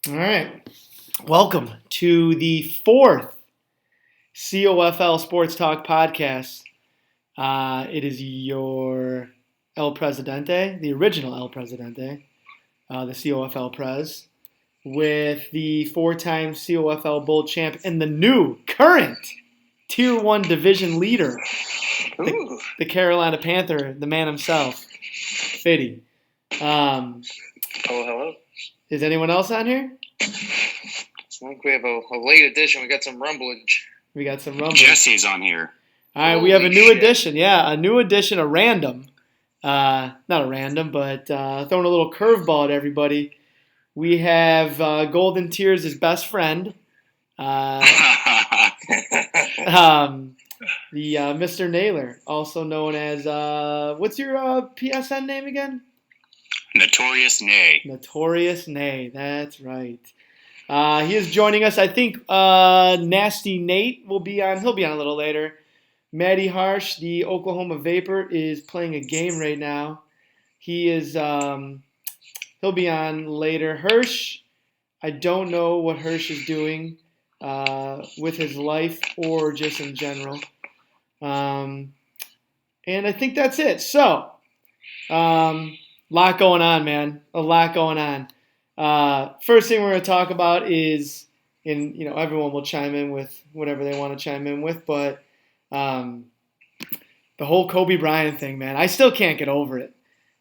All right. Welcome to the fourth COFL Sports Talk podcast. It is your El Presidente, the original El Presidente, the COFL Prez, with the four-time COFL Bowl champ and the new current Tier 1 division leader, the Carolina Panther, the man himself, Fitty. Hello. Is anyone else on here? I think we have a late edition. We got some rumblage. We got some rumble. Jesse's on here. All right, we have a new edition. Yeah, a new edition, a random. Not a random, but throwing a little curveball at everybody. We have Golden Tears' best friend, the Mr. Naylor, also known as, what's your PSN name again? Notorious Nay. Notorious Nay, that's right. He is joining us. I think Nasty Nate will be on. He'll be on a little later. Matty Harsh, the Oklahoma Vapor, is playing a game right now. He is. He'll be on later. Hirsch, I don't know what Hirsch is doing with his life or just in general. And I think that's it. So, lot going on, man. A lot going on. First thing we're going to talk about is, and everyone will chime in with whatever they want to chime in with, but the whole Kobe Bryant thing, man, I still can't get over it.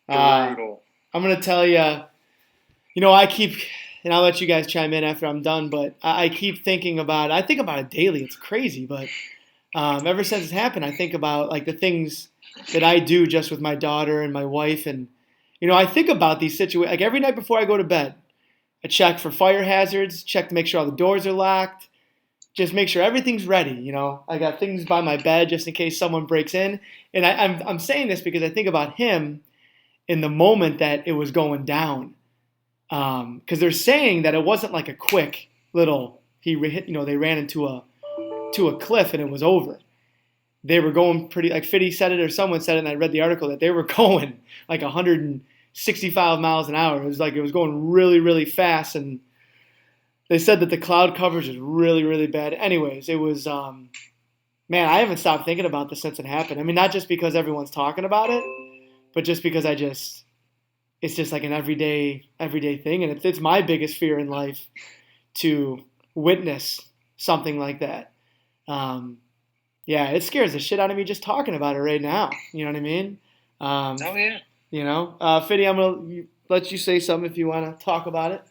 Brutal. I'm going to tell you, I keep, and I'll let you guys chime in after I'm done, but I keep thinking about it. I think about it daily. It's crazy, but ever since it's happened, I think about like the things that I do just with my daughter and my wife, and I think about these situations. Like every night before I go to bed, I check for fire hazards, check to make sure all the doors are locked, just make sure everything's ready. I got things by my bed just in case someone breaks in. And I'm saying this because I think about him in the moment that it was going down. Because they're saying that it wasn't like a quick little, they ran into a cliff and it was over. They were going pretty, like Fitty said it or someone said it, and I read the article that they were going like 165 miles an hour. It was like it was going really, really fast, and they said that the cloud coverage is really, really bad. Anyways, it was, man, I haven't stopped thinking about this since it happened. I mean, not just because everyone's talking about it, but just because it's just like an everyday thing, and it's my biggest fear in life to witness something like that. Yeah, it scares the shit out of me just talking about it right now. You know what I mean? Oh, yeah. Fiddy, I'm going to let you say something if you want to talk about it.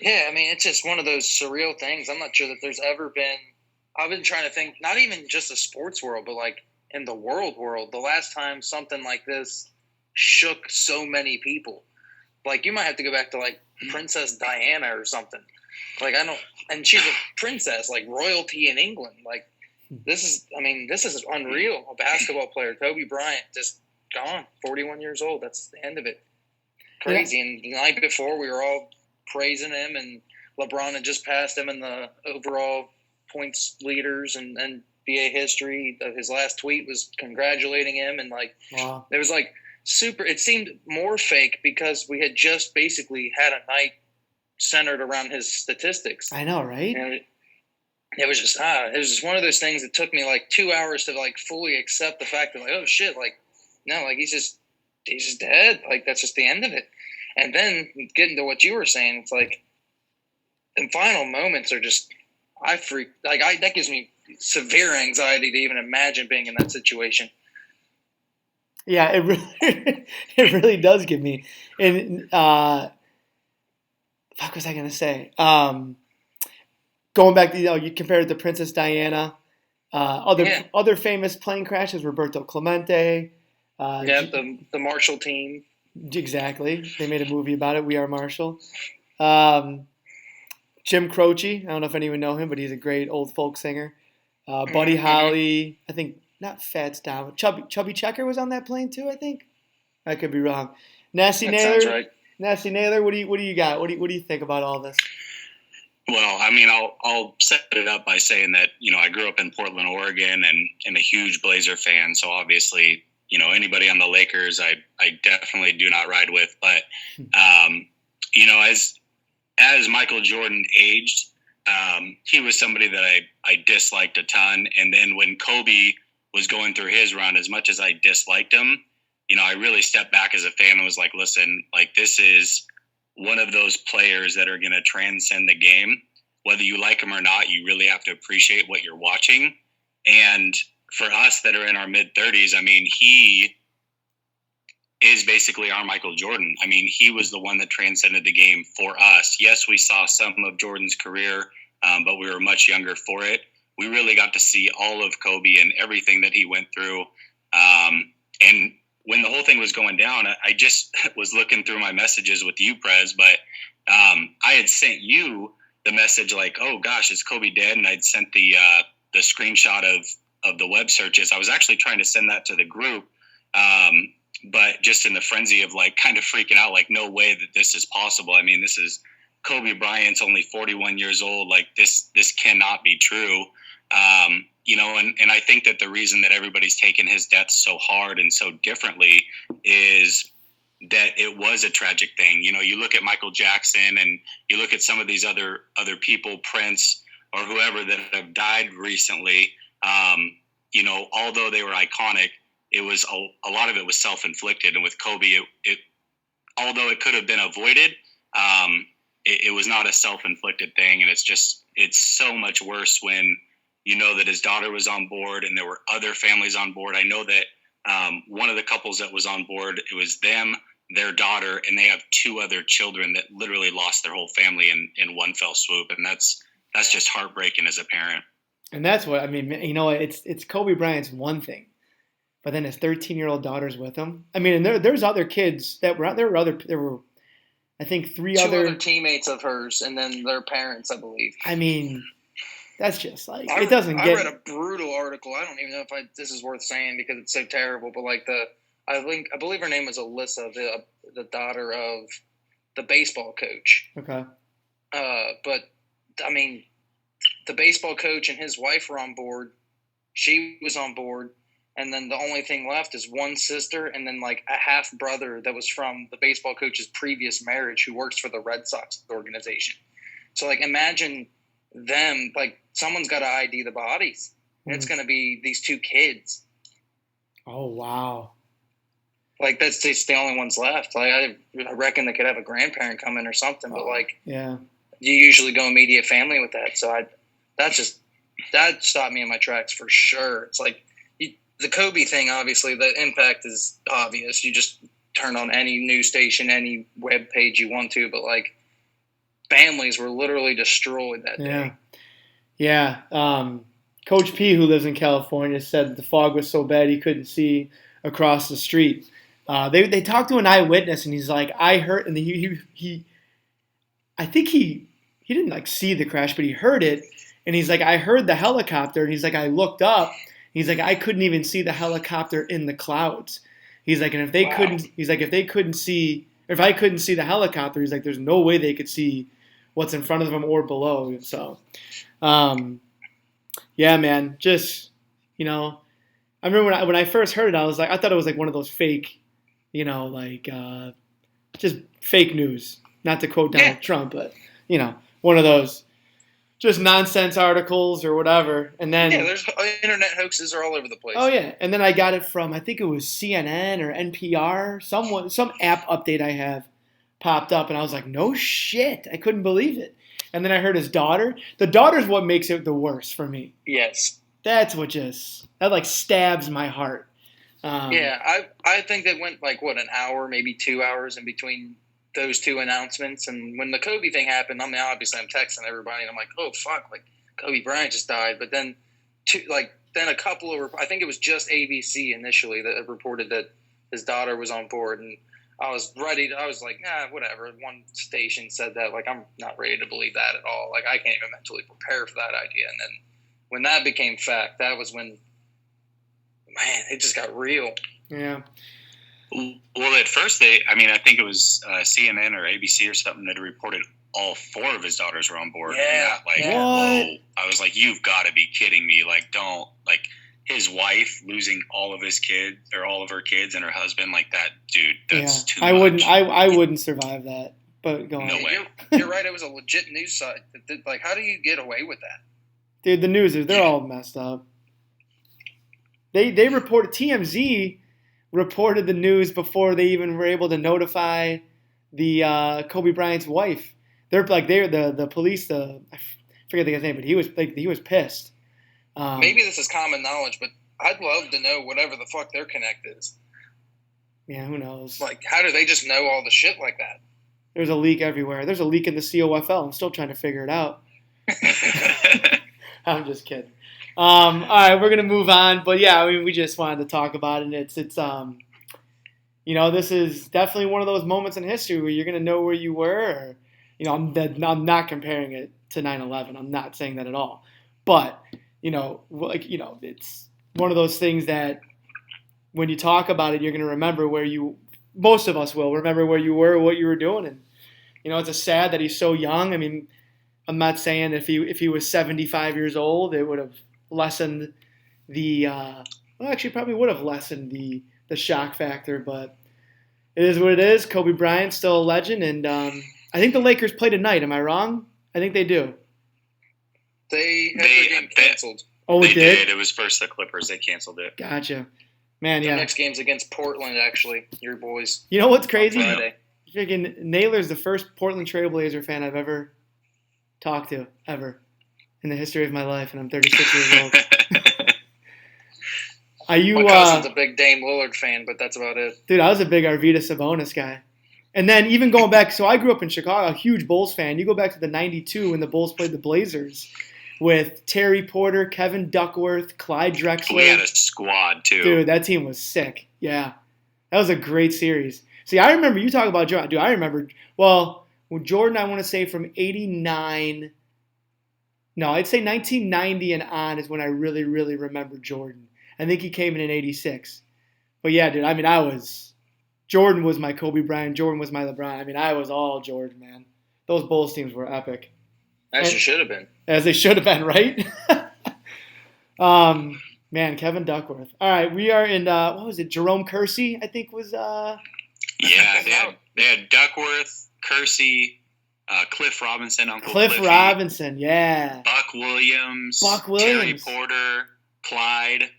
Yeah, I mean, it's just one of those surreal things. I'm not sure that there's ever been – I've been trying to think, not even just the sports world, but like in the world, the last time something like this shook so many people. Like you might have to go back to like Princess Diana or something. Like and she's a princess, like royalty in England. Like this is unreal. A basketball player, Kobe Bryant, just gone, 41 years old. That's the end of it. Crazy. Yeah. And the night before, we were all praising him, and LeBron had just passed him in the overall points leaders and NBA history. His last tweet was congratulating him, and like wow. It was like super. It seemed more fake because we had just basically had a night centered around his statistics. I know, right? And it was just one of those things that took me like 2 hours to like fully accept the fact that like, oh shit, like no, like he's just dead. Like that's just the end of it. And then getting to what you were saying, it's like the final moments are just that gives me severe anxiety to even imagine being in that situation. Yeah, it really does give me. And fuck was I gonna say? Going back to you compared it to Princess Diana, other famous plane crashes, Roberto Clemente. The Marshall team. Exactly. They made a movie about it. We Are Marshall. Jim Croce. I don't know if anyone know him, but he's a great old folk singer. Buddy Holly. I think not Fats Domino. Chubby Checker was on that plane too. I think. I could be wrong. Nasty Naylor. Sounds right. Nasty Naylor. What do you got? What do you think about all this? Well, I mean, I'll set it up by saying that I grew up in Portland, Oregon, and am a huge Blazer fan. So obviously, anybody on the Lakers, I definitely do not ride with. But as as Michael Jordan aged, he was somebody that I disliked a ton. And then when Kobe was going through his run, as much as I disliked him, I really stepped back as a fan and was like, listen, like this is one of those players that are going to transcend the game. Whether you like him or not, you really have to appreciate what you're watching. And for us that are in our mid-30s, I mean, he is basically our Michael Jordan. I mean, he was the one that transcended the game for us. Yes, we saw some of Jordan's career, but we were much younger for it. We really got to see all of Kobe and everything that he went through. And when the whole thing was going down, I just was looking through my messages with you, Prez, but I had sent you the message like, oh gosh, is Kobe dead? And I'd sent the screenshot of the web searches. I was actually trying to send that to the group, but just in the frenzy of like kind of freaking out, like no way that this is possible. I mean, this is Kobe Bryant's only 41 years old. Like this cannot be true. And I think that the reason that everybody's taken his death so hard and so differently is that it was a tragic thing. You look at Michael Jackson and you look at some of these other people, Prince or whoever that have died recently. Although they were iconic, it was a lot of it was self-inflicted. And with Kobe, it although it could have been avoided, it was not a self-inflicted thing. And it's so much worse when you know that his daughter was on board and there were other families on board. I know that one of the couples that was on board, it was them, their daughter, and they have two other children that literally lost their whole family in one fell swoop. And that's just heartbreaking as a parent. And that's what I mean. It's Kobe Bryant's one thing, but then his 13-year-old daughter's with him. I mean, and there's other kids that were out. There were I think two other teammates of hers, and then their parents, I believe. I mean, that's just like it doesn't get. I read a brutal article. I don't even know if this is worth saying because it's so terrible. But like I believe her name was Alyssa, the daughter of the baseball coach. Okay. But I mean, the baseball coach and his wife were on board. She was on board. And then the only thing left is one sister and then like a half brother that was from the baseball coach's previous marriage who works for the Red Sox organization. So like imagine them, like someone's got to ID the bodies. And it's going to be these two kids. Oh, wow. Like that's just the only ones left. Like I reckon they could have a grandparent come in or something, but like yeah, you usually go immediate family with that. So that stopped me in my tracks for sure. It's like, the Kobe thing, obviously, the impact is obvious. You just turn on any news station, any web page you want to, but like families were literally destroyed that day. Yeah. Coach P, who lives in California, said the fog was so bad he couldn't see across the street. They talked to an eyewitness, and he's like, I heard, and I think he didn't like see the crash, but he heard it, and he's like, I heard the helicopter, and he's like, I looked up. He's like, I couldn't even see the helicopter in the clouds. He's like, and if they couldn't see the helicopter, he's like, there's no way they could see what's in front of them or below. So, yeah, man, just, I remember when I first heard it, I thought it was like one of those fake, just fake news. Not to quote Donald Trump, but, one of those. Just nonsense articles or whatever, and then there's internet hoaxes are all over the place. Oh yeah, and then I got it from I think it was CNN or NPR. Some app update I have popped up, and I was like, no shit, I couldn't believe it. And then I heard his daughter. The daughter's what makes it the worst for me. Yes, that's what that like stabs my heart. I think they went like an hour, maybe 2 hours in between those two announcements. And when the Kobe thing happened, I mean, obviously I'm texting everybody and I'm like, oh fuck, like Kobe Bryant just died. But then a couple of, I think it was just ABC initially that reported that his daughter was on board. And I was like, whatever. One station said that, like, I'm not ready to believe that at all. Like I can't even mentally prepare for that idea. And then when that became fact, that was when, man, it just got real. Yeah. Well, at first I think it was CNN or ABC or something that reported all four of his daughters were on board. Yeah. Whoa. I was like, you've got to be kidding me. Like, don't, like his wife losing all of his kids or all of her kids and her husband like that, dude, that's too much. I wouldn't survive that. But go on. No way. You're right. It was a legit news site. Like, how do you get away with that? Dude, the news they're all messed up. They reported TMZ reported the news before they even were able to notify the Kobe Bryant's wife. They're the police. I forget the guy's name, but he was pissed. Maybe this is common knowledge, but I'd love to know whatever the fuck their connect is. Yeah, who knows? Like, how do they just know all the shit like that? There's a leak everywhere. There's a leak in the COFL. I'm still trying to figure it out. I'm just kidding. All right, we're gonna move on, but yeah, I mean, we just wanted to talk about it. And it's this is definitely one of those moments in history where you're gonna know where you were. Or, I'm not comparing it to 9/11. I'm not saying that at all. But it's one of those things that when you talk about it, you're gonna remember most of us will remember where you were, what you were doing, and it's sad that he's so young. I mean, I'm not saying if he was 75 years old, it would have lessened the actually probably would have lessened the shock factor, but it is what it is. Kobe Bryant's still a legend, and I think the Lakers play tonight. Am I wrong? I think they do. They had their game canceled. Oh, they it did? It was first the Clippers. They canceled it. Gotcha. Man, Their yeah. next game's against Portland, actually. Your boys. You know what's crazy? Friday. Freaking Naylor's the first Portland Trailblazer fan I've ever talked to, ever, in the history of my life, and I'm 36 years old. Are you? My cousin's a big Dame Lillard fan, but that's about it. Dude, I was a big Arvydas Sabonis guy. And then even going back, so I grew up in Chicago, a huge Bulls fan. You go back to the 92 when the Bulls played the Blazers with Terry Porter, Kevin Duckworth, Clyde Drexler. We had a squad, too. Dude, that team was sick. Yeah. That was a great series. See, I remember you talk about Jordan. Dude, I remember, Jordan, I want to say from 89. No, I'd say 1990 and on is when I really, really remember Jordan. I think he came in 86. But yeah, dude, I mean, Jordan was my Kobe Bryant. Jordan was my LeBron. I mean, I was all Jordan, man. Those Bulls teams were epic. As you should have been. As they should have been, right? Man, Kevin Duckworth. All right, we are in, what was it? Jerome Kersey, I think was. Yeah, they had Duckworth, Kersey, Cliff Robinson, Uncle Cliff Cliffy, Robinson, yeah. Buck Williams, Terry Porter, Clyde.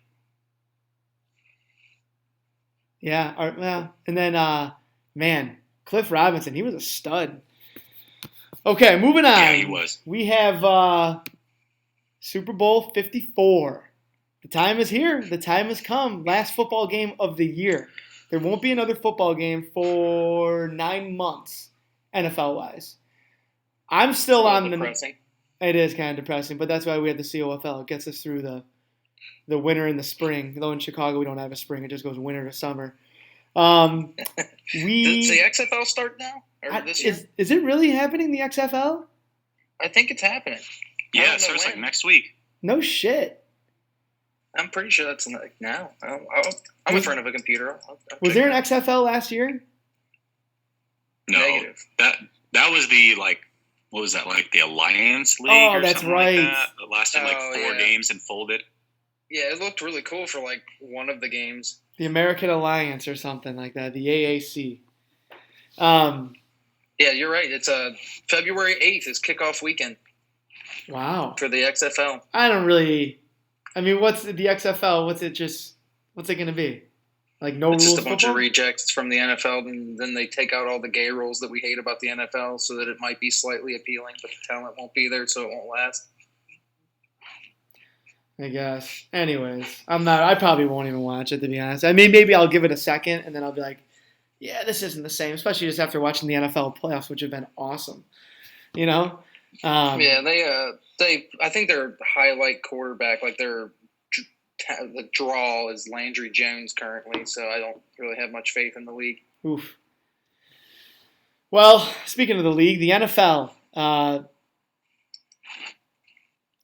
Yeah, and then, man, Cliff Robinson, he was a stud. Okay, moving on. Yeah, he was. We have Super Bowl 54. The time is here. The time has come. Last football game of the year. There won't be another football game for 9 months, NFL-wise. I'm still on depressing. It is kind of depressing, but that's why we have the COFL. It gets us through the winter and the spring. Though in Chicago we don't have a spring; it just goes winter to summer. Does the XFL start now or this year? Is it really happening? The XFL? I think it's happening. Yeah, it starts like next week. No shit. I'm pretty sure that's like now. I'm in front of a computer. Was there an XFL last year? No, Negative. That was the what was that, like the Alliance League? Oh, or that's something right. Like that? It lasted like 4 games and folded. Yeah, it looked really cool for like one of the games. The American Alliance or something like that. The AAC. Yeah, you're right. It's February 8th is kickoff weekend. Wow. For the XFL. I don't really. I mean, what's the XFL? What's it going to be? Like no it's rules? Just a bunch football? of rejects from the NFL, and then they take out all the gay rules that we hate about the NFL, so that it might be slightly appealing, but the talent won't be there, so it won't last. I guess. Anyways, I probably won't even watch it, to be honest. I mean, maybe I'll give it a second, and then I'll be like, yeah, this isn't the same, especially just after watching the NFL playoffs, which have been awesome. You know? Yeah, they. I think their highlight quarterback, like the draw, is Landry Jones currently. So I don't really have much faith in the league. Oof. Well, speaking of the league, the NFL.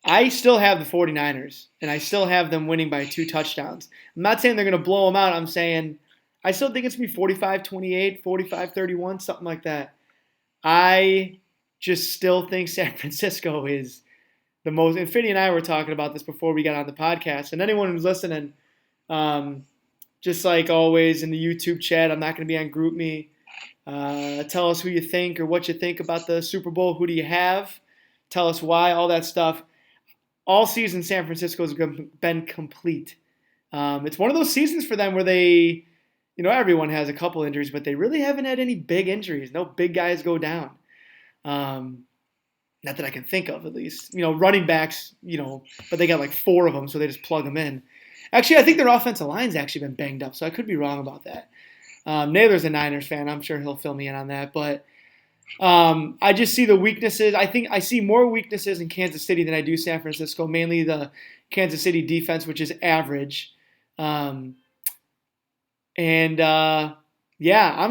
I still have the 49ers, and I still have them winning by 2 touchdowns. I'm not saying they're going to blow them out. I'm saying I still think it's going to be 45-28, 45-31, something like that. I just still think San Francisco is the most. And Finny and I were talking about this before we got on the podcast. And anyone who's listening, just like always in the YouTube chat, I'm not going to be on GroupMe. Tell us who you think or what you think about the Super Bowl. Who do you have? Tell us why, all that stuff. All season, San Francisco's been complete. It's one of those seasons for them where they, everyone has a couple injuries, but they really haven't had any big injuries. No big guys go down. Not that I can think of, at least. Running backs, but they got like 4 of them, so they just plug them in. Actually, I think their offensive line's actually been banged up, so I could be wrong about that. Naylor's a Niners fan. I'm sure he'll fill me in on that. But I just see the weaknesses. I think I see more weaknesses in Kansas City than I do San Francisco, mainly the Kansas City defense, which is average. I'm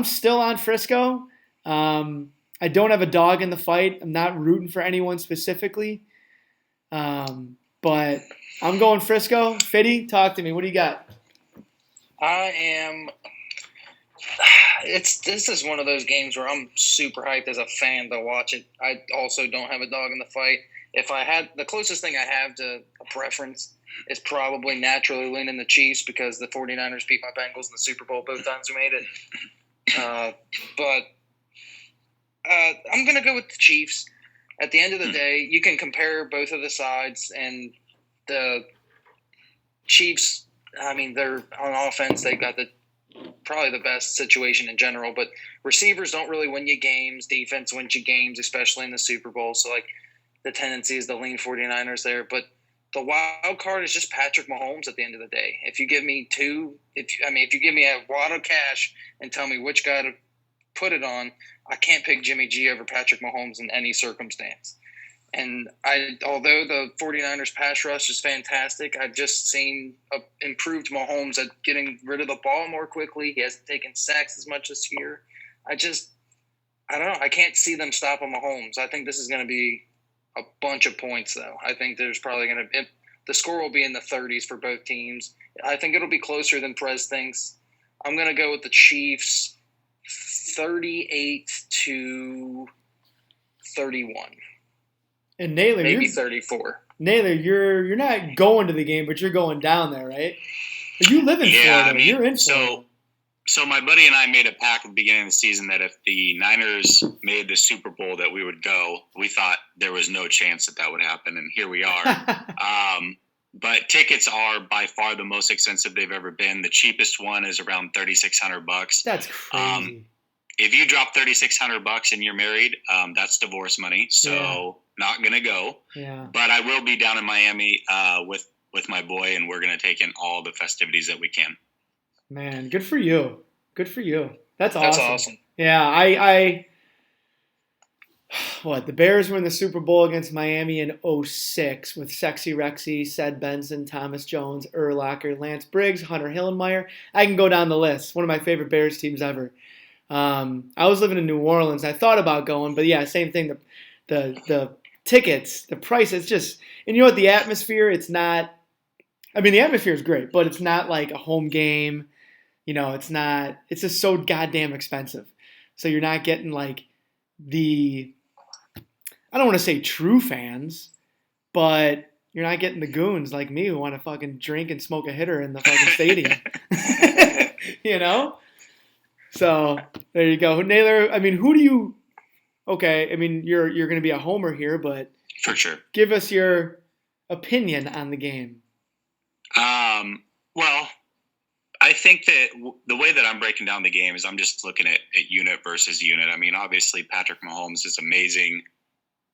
still on Frisco. I don't have a dog in the fight. I'm not rooting for anyone specifically. But I'm going Frisco. Fitty, talk to me. What do you got? I am. This is one of those games where I'm super hyped as a fan to watch it. I also don't have a dog in the fight. If I had the closest thing I have to a preference is probably naturally leaning the Chiefs because the 49ers beat my Bengals in the Super Bowl both times we made it. But I'm going to go with the Chiefs. At the end of the day, you can compare both of the sides, and the Chiefs, I mean, they're on offense. They got probably the best situation in general, but receivers don't really win you games. Defense wins you games, especially in the Super Bowl. So, the tendency is to lean 49ers there. But the wild card is just Patrick Mahomes at the end of the day. If you give me if you give me a wad of cash and tell me which guy to put it on, I can't pick Jimmy G over Patrick Mahomes in any circumstance. And although the 49ers pass rush is fantastic, I've just seen improved Mahomes at getting rid of the ball more quickly. He hasn't taken sacks as much this year. I don't know. I can't see them stopping Mahomes. I think this is going to be a bunch of points, though. I think there's probably going to – the score will be in the 30s for both teams. I think it'll be closer than Prez thinks. I'm going to go with the Chiefs 38-31. And Naylor, maybe 34. Naylor, you're not going to the game, but you're going down there, right? You live in Florida. You're in Florida. So my buddy and I made a pact at the beginning of the season that if the Niners made the Super Bowl that we would go. We thought there was no chance that would happen, and here we are. But tickets are by far the most expensive they've ever been. The cheapest one is around $3,600. That's crazy. If you drop $3,600 and you're married, that's divorce money. So not gonna go. Yeah. But I will be down in Miami with my boy, and we're gonna take in all the festivities that we can. Man, good for you. Good for you. That's awesome. That's awesome. Yeah, the Bears were in the Super Bowl against Miami in 2006 with Sexy Rexy, Ced Benson, Thomas Jones, Urlacher, Lance Briggs, Hunter Hillenmeyer. I can go down the list. One of my favorite Bears teams ever. I was living in New Orleans. I thought about going, but yeah, same thing. The tickets, the price, it's just, and you know what, the atmosphere, it's not, I mean, the atmosphere is great, but it's not like a home game. It's just so goddamn expensive. So you're not getting like I don't want to say true fans, but you're not getting the goons like me who want to fucking drink and smoke a hitter in the fucking stadium. So there you go. Naylor, I mean, you're going to be a homer here, but for sure, give us your opinion on the game. Well, I think that the way that I'm breaking down the game is I'm just looking at unit versus unit. I mean, obviously Patrick Mahomes is amazing.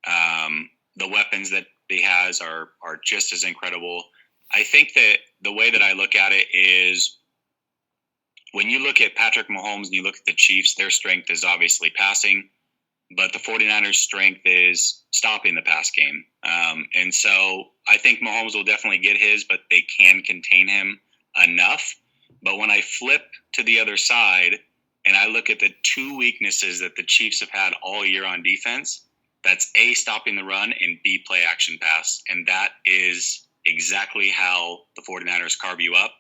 The weapons that he has are just as incredible. I think that the way that I look at it is when you look at Patrick Mahomes and you look at the Chiefs, their strength is obviously passing, but the 49ers' strength is stopping the pass game. And so I think Mahomes will definitely get his, but they can contain him enough. But when I flip to the other side and I look at the 2 weaknesses that the Chiefs have had all year on defense, that's A, stopping the run, and B, play action pass. And that is exactly how the 49ers carve you up.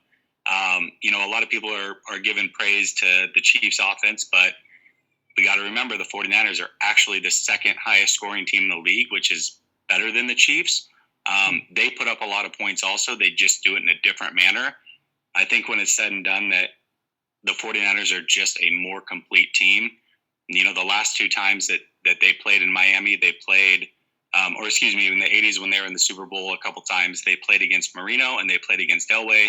A lot of people are giving praise to the Chiefs offense, but we got to remember the 49ers are actually the second highest scoring team in the league, which is better than the Chiefs. They put up a lot of points also. They just do it in a different manner. I think when it's said and done that the 49ers are just a more complete team. The last two times that they played in Miami, they played, in the 80s when they were in the Super Bowl a couple times, they played against Marino and they played against Elway.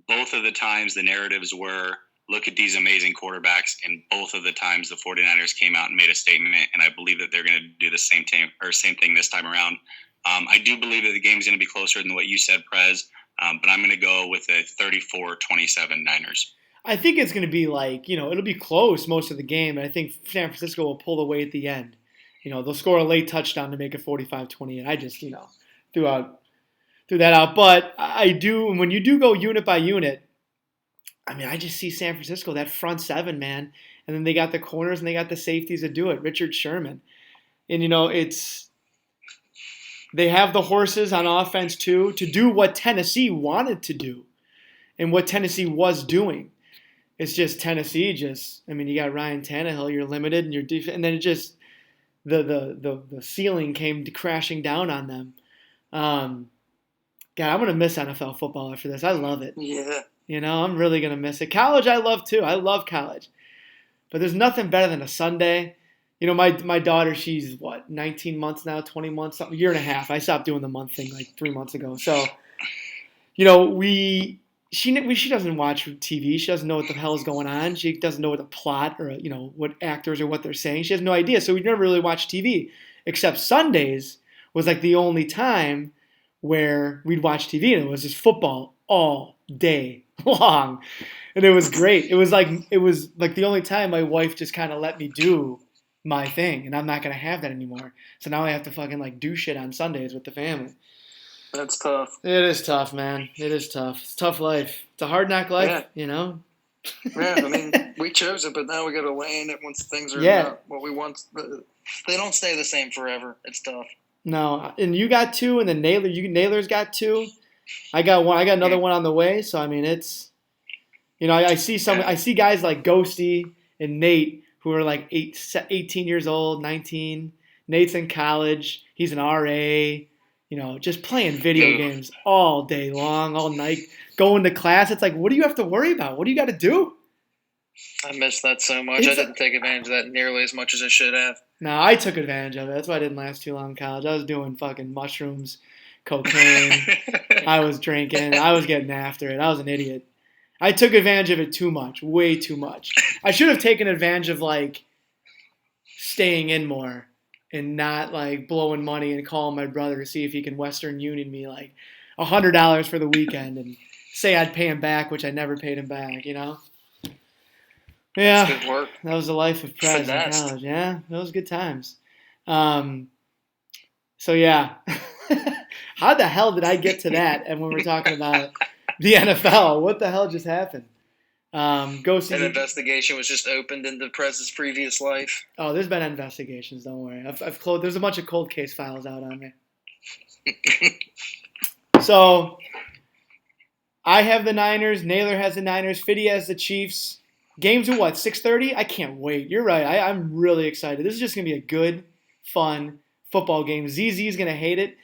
Both of the times the narratives were, look at these amazing quarterbacks, and both of the times the 49ers came out and made a statement, and I believe that they're going to do the same thing this time around. I do believe that the game's going to be closer than what you said, Prez, but I'm going to go with a 34-27 Niners. I think it's going to be it'll be close most of the game, and I think San Francisco will pull away at the end. They'll score a late touchdown to make it 45-28. I just, threw that out. But I do, when you do go unit by unit, I just see San Francisco, that front seven, man. And then they got the corners and they got the safeties to do it. Richard Sherman. And, they have the horses on offense, too, to do what Tennessee wanted to do and what Tennessee was doing. It's just Tennessee you got Ryan Tannehill, you're limited, and and then it just, the ceiling came crashing down on them. God, I'm going to miss NFL football after this. I love it. Yeah. I'm really going to miss it. College I love too. I love college. But there's nothing better than a Sunday. My daughter, she's 19 months now, 20 months, something, a year and a half. I stopped doing the month thing 3 months ago. So, she doesn't watch TV. She doesn't know what the hell is going on. She doesn't know what the plot or, what actors or what they're saying. She has no idea. So we never really watched TV, except Sundays was the only time where we'd watch TV, and it was just football all day long. And it was great. It was like the only time my wife just kind of let me do my thing, and I'm not going to have that anymore. So now I have to fucking do shit on Sundays with the family. That's tough. It is tough, man. It is tough. It's a tough life. It's a hard knock life, Yeah, we chose it, but now we got to land it once things are not what we want. They don't stay the same forever. It's tough. No, and you got two, and then Naylor's got two. I got one. I got another one on the way. So it's, I see guys like Ghosty and Nate who are 18 years old, 19. Nate's in college. He's an RA. Just playing video games all day long, all night, going to class. It's what do you have to worry about? What do you got to do? I miss that so much. I didn't take advantage of that nearly as much as I should have. No, I took advantage of it. That's why I didn't last too long in college. I was doing fucking mushrooms, cocaine. I was drinking. I was getting after it. I was an idiot. I took advantage of it too much, way too much. I should have taken advantage of staying in more and not blowing money and calling my brother to see if he can Western Union me $100 for the weekend and say I'd pay him back, which I never paid him back, Yeah. That's good work. That was the life of Prez in college. Yeah, those good times. So yeah. How the hell did I get to that? And when we're talking about the NFL, what the hell just happened? Go see. An investigation was just opened into Prez's previous life. Oh, there's been investigations. Don't worry. I've closed. There's a bunch of cold case files out on me. So I have the Niners. Naylor has the Niners. Fiddy has the Chiefs. Games are 6:30? I can't wait. You're right. I'm really excited. This is just gonna be a good, fun football game. ZZ's gonna hate it,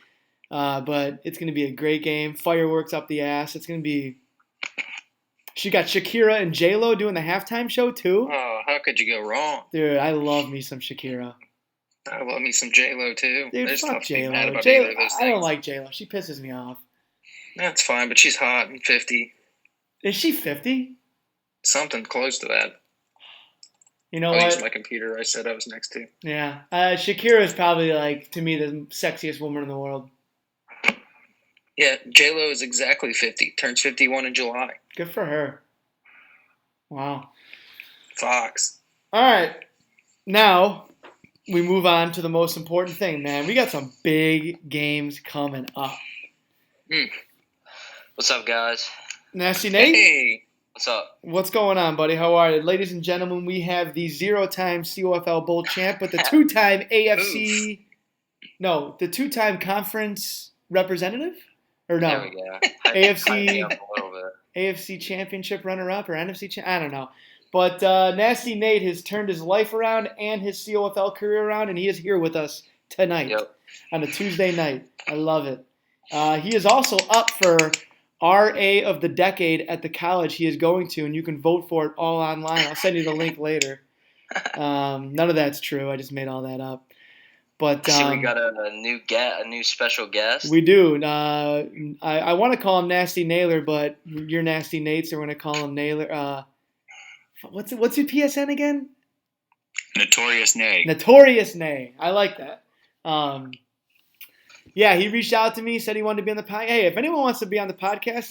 but it's gonna be a great game. Fireworks up the ass. It's gonna be. She got Shakira and J-Lo doing the halftime show, too. Oh, how could you go wrong? Dude, I love me some Shakira. I love me some J-Lo, too. Dude, There's fuck J-Lo. I don't like J-Lo. She pisses me off. That's fine, but she's hot and 50. Is she 50? Something close to that. You know I'll what? use my computer I said I was next to. Yeah. Shakira is probably, to me, the sexiest woman in the world. Yeah, J-Lo is exactly 50. Turns 51 in July. Good for her. Wow. Fox. All right. Now, we move on to the most important thing, man. We got some big games coming up. What's up, guys? Nasty Nate? Hey. What's up? What's going on, buddy? How are you? Ladies and gentlemen, we have the 0-time COFL Bowl champ, but the 2-time AFC... No, the 2-time conference representative? Or no? There we go. AFC... A little bit. AFC Championship runner-up or NFC I don't know. But Nasty Nate has turned his life around and his COFL career around, and he is here with us tonight on a Tuesday night. I love it. He is also up for RA of the Decade at the college he is going to, and you can vote for it all online. I'll send you the link later. None of that's true. I just made all that up. But I see we got a new special guest. we do. I want to call him Nasty Naylor, but you're Nasty Nate, so we're gonna call him Naylor. What's your PSN again? Notorious Nay. Notorious Nay. I like that. Yeah, he reached out to me, said he wanted to be on the podcast. Hey, if anyone wants to be on the podcast,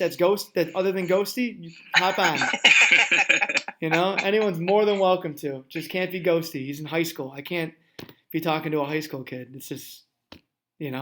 that other than Ghosty, you hop on. Anyone's more than welcome to. Just can't be Ghosty. He's in high school. I can't be talking to a high school kid. It's just, I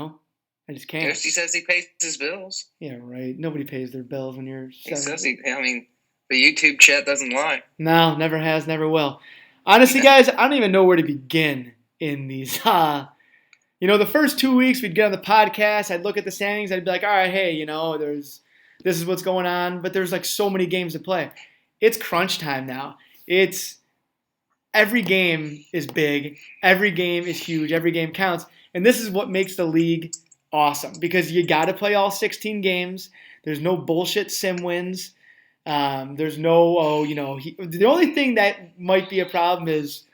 just can't. Ghosty says he pays his bills. Yeah, right. Nobody pays their bills when you're 7. The YouTube chat doesn't lie. No, never has, never will. Honestly, guys, I don't even know where to begin in these. The first 2 weeks we'd get on the podcast, I'd look at the standings, I'd be like, all right, hey, this is what's going on, but there's like so many games to play. It's crunch time now. Every game is big, every game is huge, every game counts, and this is what makes the league awesome because you got to play all 16 games. There's no bullshit sim wins. There's no, the only thing that might be a problem is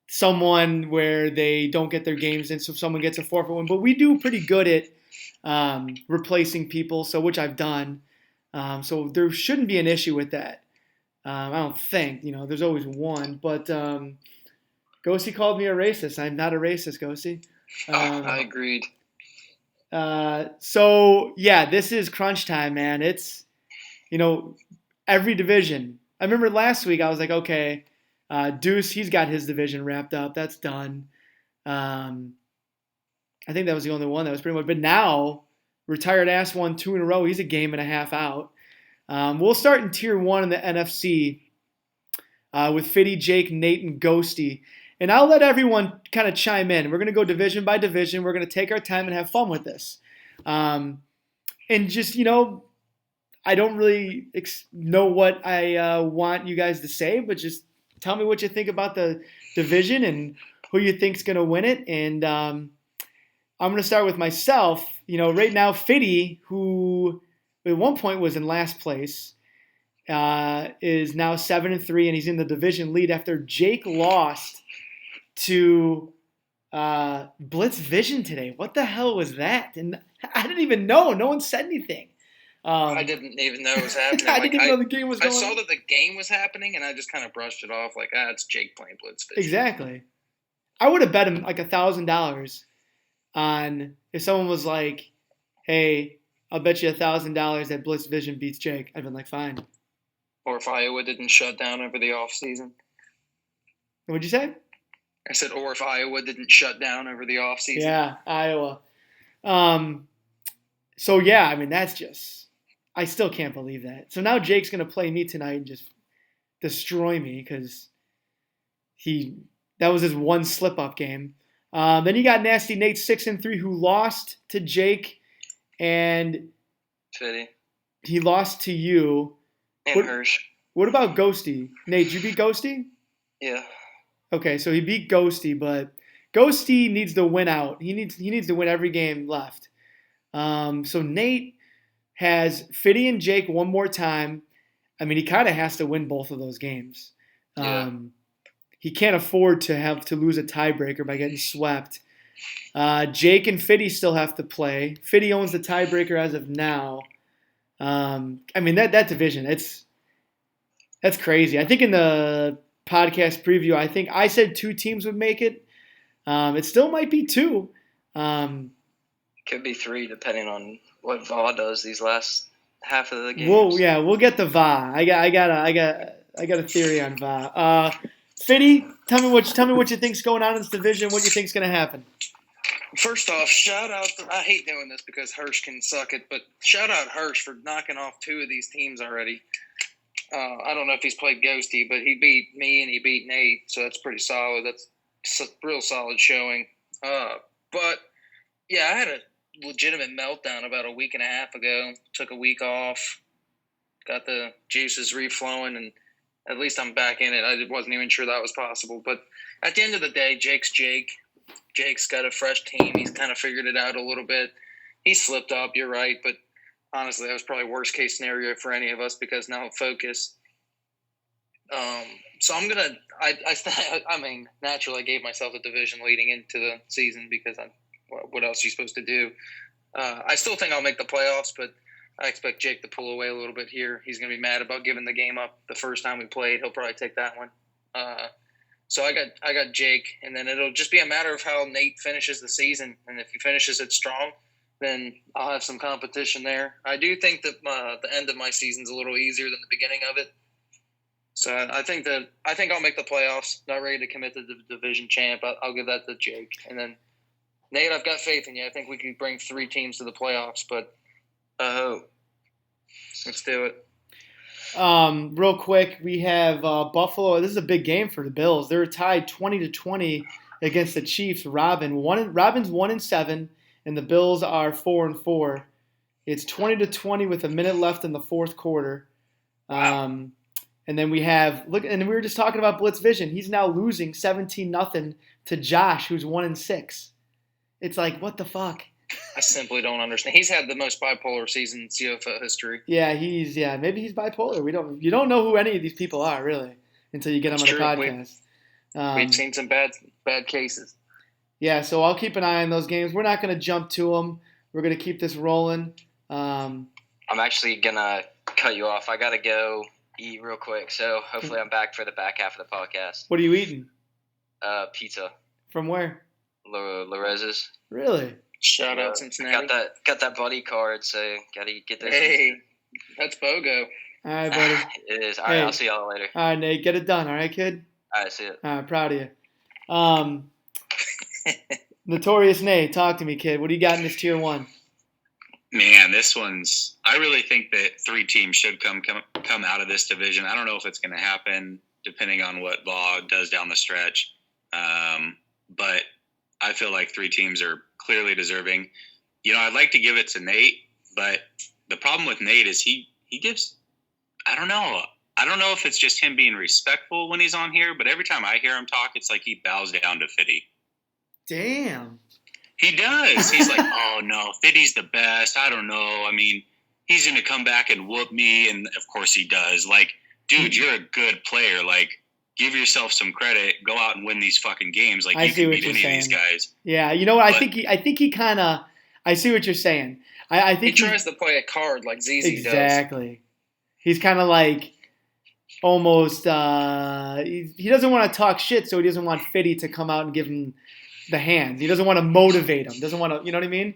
someone where they don't get their games in, so someone gets a forfeit win. But we do pretty good at replacing people, which I've done. So there shouldn't be an issue with that. I don't think. There's always one. But Ghosty called me a racist. I'm not a racist, Ghosty. I agreed. So, yeah, this is crunch time, man. It's, every division. I remember last week I was like, okay, Deuce, he's got his division wrapped up. That's done. I think that was the only one that was pretty much. But now, Retired Ass won 2 in a row. He's a game and a half out. We'll start in Tier 1 in the NFC with Fitty, Jake, Nate, and Ghosty. And I'll let everyone kind of chime in. We're going to go division by division. We're going to take our time and have fun with this. And just, I don't really know what I want you guys to say, but just tell me what you think about the division and who you think's going to win it. And I'm going to start with myself. Right now, Fitty, who at one point was in last place, is now 7-3, and he's in the division lead after Jake lost to Blitz Vision today. What the hell was that? And I didn't even know. No one said anything. I didn't even know it was happening. I didn't even know the game was going on. I saw that the game was happening, and I just kind of brushed it off like, it's Jake playing Blitz Vision. Exactly. I would have bet him like $1,000 on if someone was like, hey, I'll bet you $1,000 that Blitz Vision beats Jake. I'd been like, fine. Or if Iowa didn't shut down over the offseason. What'd you say? I said, or if Iowa didn't shut down over the offseason. Yeah, Iowa. So, yeah, I mean, that's just – I still can't believe that. So now Jake's going to play me tonight and just destroy me because that was his one slip-up game. Then you got Nasty Nate 6-3 who lost to Jake and Fitty. He lost to you. And Hirsch. What about Ghosty? Nate, did you beat Ghosty? Yeah. Okay, so he beat Ghosty, but Ghosty needs to win out. He needs to win every game left. So Nate has Fitty and Jake one more time. I mean, he kind of has to win both of those games. Yeah. He can't afford to lose a tiebreaker by getting swept. Jake and Fitty still have to play. Fitty owns the tiebreaker as of now. I mean, that division, that's crazy. I think in the podcast preview, I think I said 2 teams would make it. It still might be 2. Could be 3 depending on what Va does these last half of the games. We'll get the Va. I got a theory on Va. Fitty, tell me what you think's going on in this division. What you think's going to happen? First off, shout out. I hate doing this because Hirsch can suck it, but shout out Hirsch for knocking off 2 of these teams already. I don't know if he's played Ghosty, but he beat me and he beat Nate, so that's pretty solid. That's a real solid showing. But yeah, I had a legitimate meltdown about a week and a half ago. Took a week off, got the juices reflowing, and at least I'm back in it. I wasn't even sure that was possible. But at the end of the day, Jake's Jake. Jake's got a fresh team. He's kind of figured it out a little bit. He slipped up, you're right, but honestly, that was probably worst case scenario for any of us because now focus. So I'm gonna. I mean, naturally, I gave myself a division leading into the season because what else are you supposed to do? I still think I'll make the playoffs, but I expect Jake to pull away a little bit here. He's gonna be mad about giving the game up the first time we played. He'll probably take that one. So I got Jake, and then it'll just be a matter of how Nate finishes the season, and if he finishes it strong, then I'll have some competition there. I do think that the end of my season's a little easier than the beginning of it. So I think I'll make the playoffs. Not ready to commit to the division champ. I'll give that to Jake, and then Nate. I've got faith in you. I think we can bring 3 teams to the playoffs, but let's do it. Real quick, we have Buffalo. This is a big game for the Bills. They're tied 20-20 against the Chiefs. Robin's 1-7, and the Bills are 4-4. It's 20-20 with a minute left in the fourth quarter. Wow. And then we were just talking about Blitz Vision. He's now losing 17-0 to Josh, who's 1-6. It's like, what the fuck? I simply don't understand. He's had the most bipolar season in COFL history. Yeah, maybe he's bipolar. You don't know who any of these people are really until you get them on the podcast. We've seen some bad cases. Yeah, so I'll keep an eye on those games. We're not going to jump to them. We're going to keep this rolling. I'm actually gonna cut you off. I gotta go eat real quick, so hopefully I'm back for the back half of the podcast. What are you eating? Pizza. From where? Loreza's. Really? Shout out Cincinnati. Got that buddy card, so gotta get those. Hey, that's BOGO. All right, buddy. It is. All right, I'll see y'all later. All right, Nate, get it done. All right, kid. All right, see ya. All right, proud of you. Notorious Nate, talk to me, kid. What do you got in this tier 1? Man, this one's. I really think that 3 teams should come out of this division. I don't know if it's going to happen, depending on what Law does down the stretch. But I feel like 3 teams are clearly deserving. I'd like to give it to Nate, but the problem with Nate is he gives. I don't know. I don't know if it's just him being respectful when he's on here, but every time I hear him talk, it's like he bows down to Fitty. Damn. He does. He's like, oh, no, Fitty's the best. I don't know. I mean, he's going to come back and whoop me, and of course he does. Like, dude, you're a good player. Like, give yourself some credit. Go out and win these fucking games. Like, you can beat any of these guys. Yeah, you know what? I think he kind of – I see what you're saying. I think he tries to play a card like ZZ does. Exactly. He's kind of like almost he doesn't want to talk shit, so he doesn't want Fitty to come out and give him the hands. He doesn't want to motivate him. Doesn't want to, you know what I mean?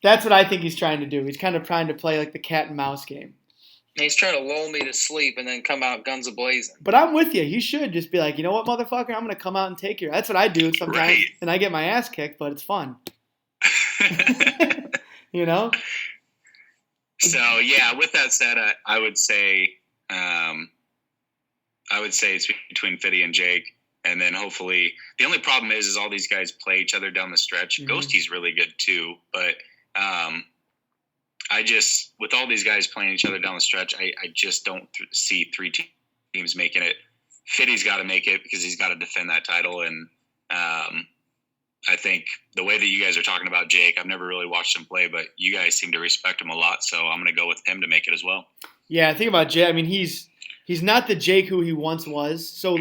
That's what I think he's trying to do. He's kind of trying to play like the cat and mouse game. He's trying to lull me to sleep and then come out guns a-blazing. But I'm with you. He should just be like, you know what, motherfucker? I'm going to come out and take you. That's what I do sometimes. Right. And I get my ass kicked, but it's fun. You know? So, yeah, with that said, I would say it's between Fitty and Jake. And then hopefully – the only problem is all these guys play each other down the stretch. Mm-hmm. Ghosty's really good too. But I just – with all these guys playing each other down the stretch, I just don't see 3 teams making it. Fitty's got to make it because he's got to defend that title. And I think the way that you guys are talking about Jake, I've never really watched him play, but you guys seem to respect him a lot. So I'm going to go with him to make it as well. Yeah, I think about Jake. I mean, he's not the Jake who he once was. So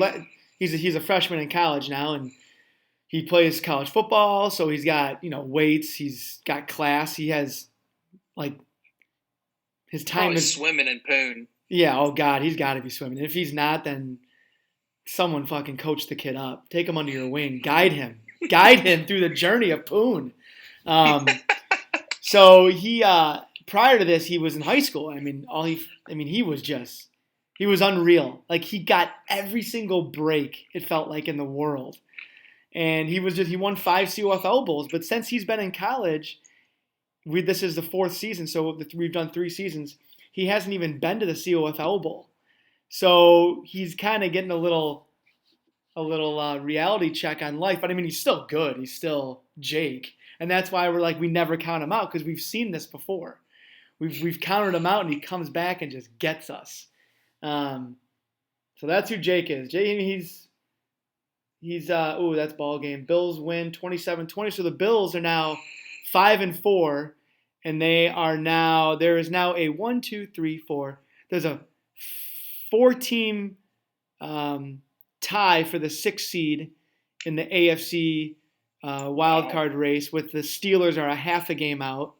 he's a freshman in college now, and he plays college football. So he's got, weights. He's got class. He has, like, his time is swimming in Poon. Yeah, oh God, he's got to be swimming. If he's not, then someone fucking coach the kid up. Take him under your wing. Guide him through the journey of Poon. So he prior to this, he was in high school. He was unreal. Like, he got every single break, it felt like, in the world. And he won 5 COFL Bowls. But since he's been in college, this is the 4th season, so we've done 3 seasons. He hasn't even been to the COFL Bowl. So he's kind of getting a little reality check on life. But, he's still good. He's still Jake. And that's why we're like, we never count him out, because we've seen this before. We've counted him out, and he comes back and just gets us. So that's who Jake is. Jake, he's that's ball game. Bills win 27-20. So the Bills are now 5-4, and there is now a 1, 2, 3, 4. There's a 4-team tie for the 6th seed in the AFC wild card race, with the Steelers are a half a game out,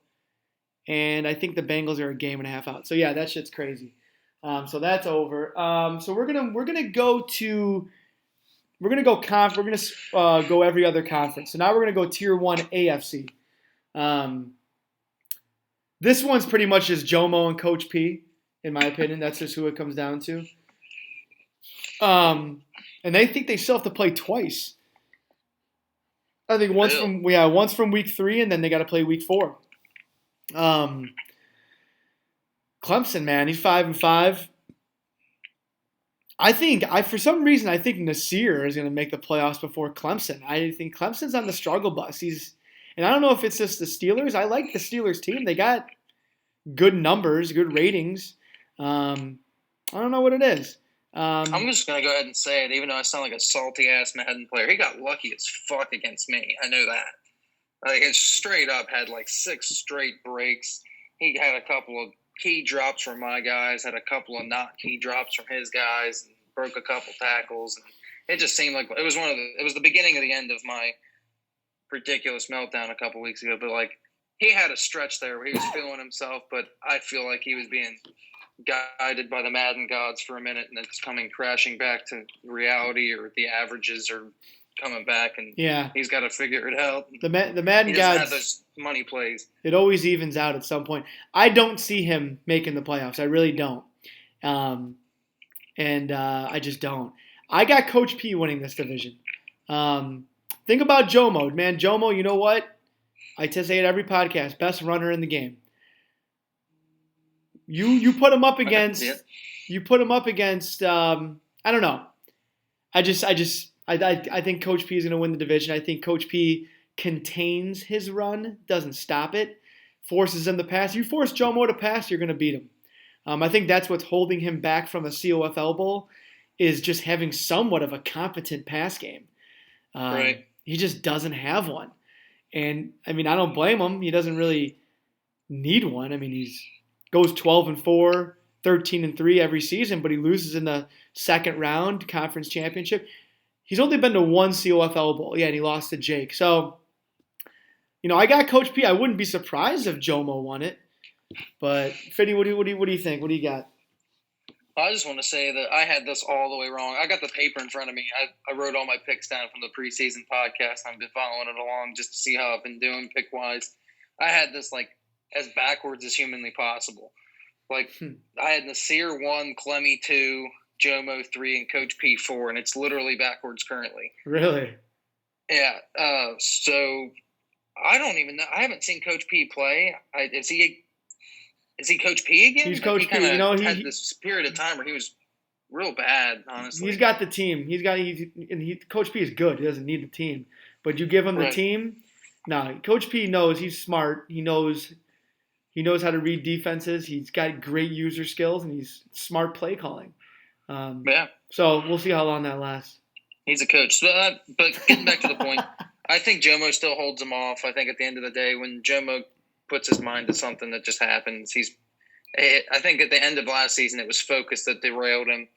and I think the Bengals are a game and a half out. So yeah, that shit's crazy. So that's over. So we're gonna go go every other conference. So now we're gonna go Tier 1 AFC. This one's pretty much just Jomo and Coach P, in my opinion. That's just who it comes down to. And they think they still have to play twice. I think once from week 3, and then they got to play week 4. Clemson, man, he's 5-5. For some reason I think Nasir is going to make the playoffs before Clemson. I think Clemson's on the struggle bus. And I don't know if it's just the Steelers. I like the Steelers team. They got good numbers, good ratings. I don't know what it is. I'm just going to go ahead and say it, even though I sound like a salty-ass Madden player. He got lucky as fuck against me. I know that. Like, it straight up had like 6 straight breaks. He had a couple of key drops from my guys, had a couple of not key drops from his guys, and broke a couple tackles. And it just seemed like it was the beginning of the end of my ridiculous meltdown a couple weeks ago. But like, he had a stretch there where he was feeling himself, but I feel like he was being guided by the Madden gods for a minute, and it's coming crashing back to reality, or the averages are coming back, and he's got to figure it out. The Madden gods have those money plays. It always evens out at some point. I don't see him making the playoffs. I really don't. I just don't. I got Coach P winning this division. Think about Jomo. Man, Jomo, you know what? I say it every podcast, best runner in the game. You put him up against I don't know. I think Coach P is going to win the division. I think Coach P contains his run, doesn't stop it, forces him to pass. You force Jomo to pass, you're going to beat him. I think that's what's holding him back from a COFL bowl, is just having somewhat of a competent pass game. Right. He just doesn't have one. And, I mean, I don't blame him. He doesn't really need one. I mean, he's goes 12-4, 13-3 every season, but he loses in the second round conference championship. He's only been to one COFL bowl. Yeah, and he lost to Jake. So, I got Coach P. I wouldn't be surprised if Jomo won it. But, Fiddy, what do you think? What do you got? I just want to say that I had this all the way wrong. I got the paper in front of me. I wrote all my picks down from the preseason podcast. I've been following it along just to see how I've been doing pick-wise. I had this, like, as backwards as humanly possible. Like, I had Nasir 1, Clemmy 2, Jomo 3, and Coach P 4, and it's literally backwards currently. Really? Yeah. So I don't even know. I haven't seen Coach P play. Is he Coach P again? He's Coach P. He had this period of time where he was real bad, honestly. He's got the team. Coach P is good. He doesn't need the team. But you give him the team. No, Coach P knows. He's smart. He knows how to read defenses. He's got great user skills, and he's smart play calling. So we'll see how long that lasts. He's a coach. But getting back to the point, I think Jomo still holds him off. I think at the end of the day, when Jomo puts his mind to something that just happens, I think at the end of last season, it was focus that derailed him.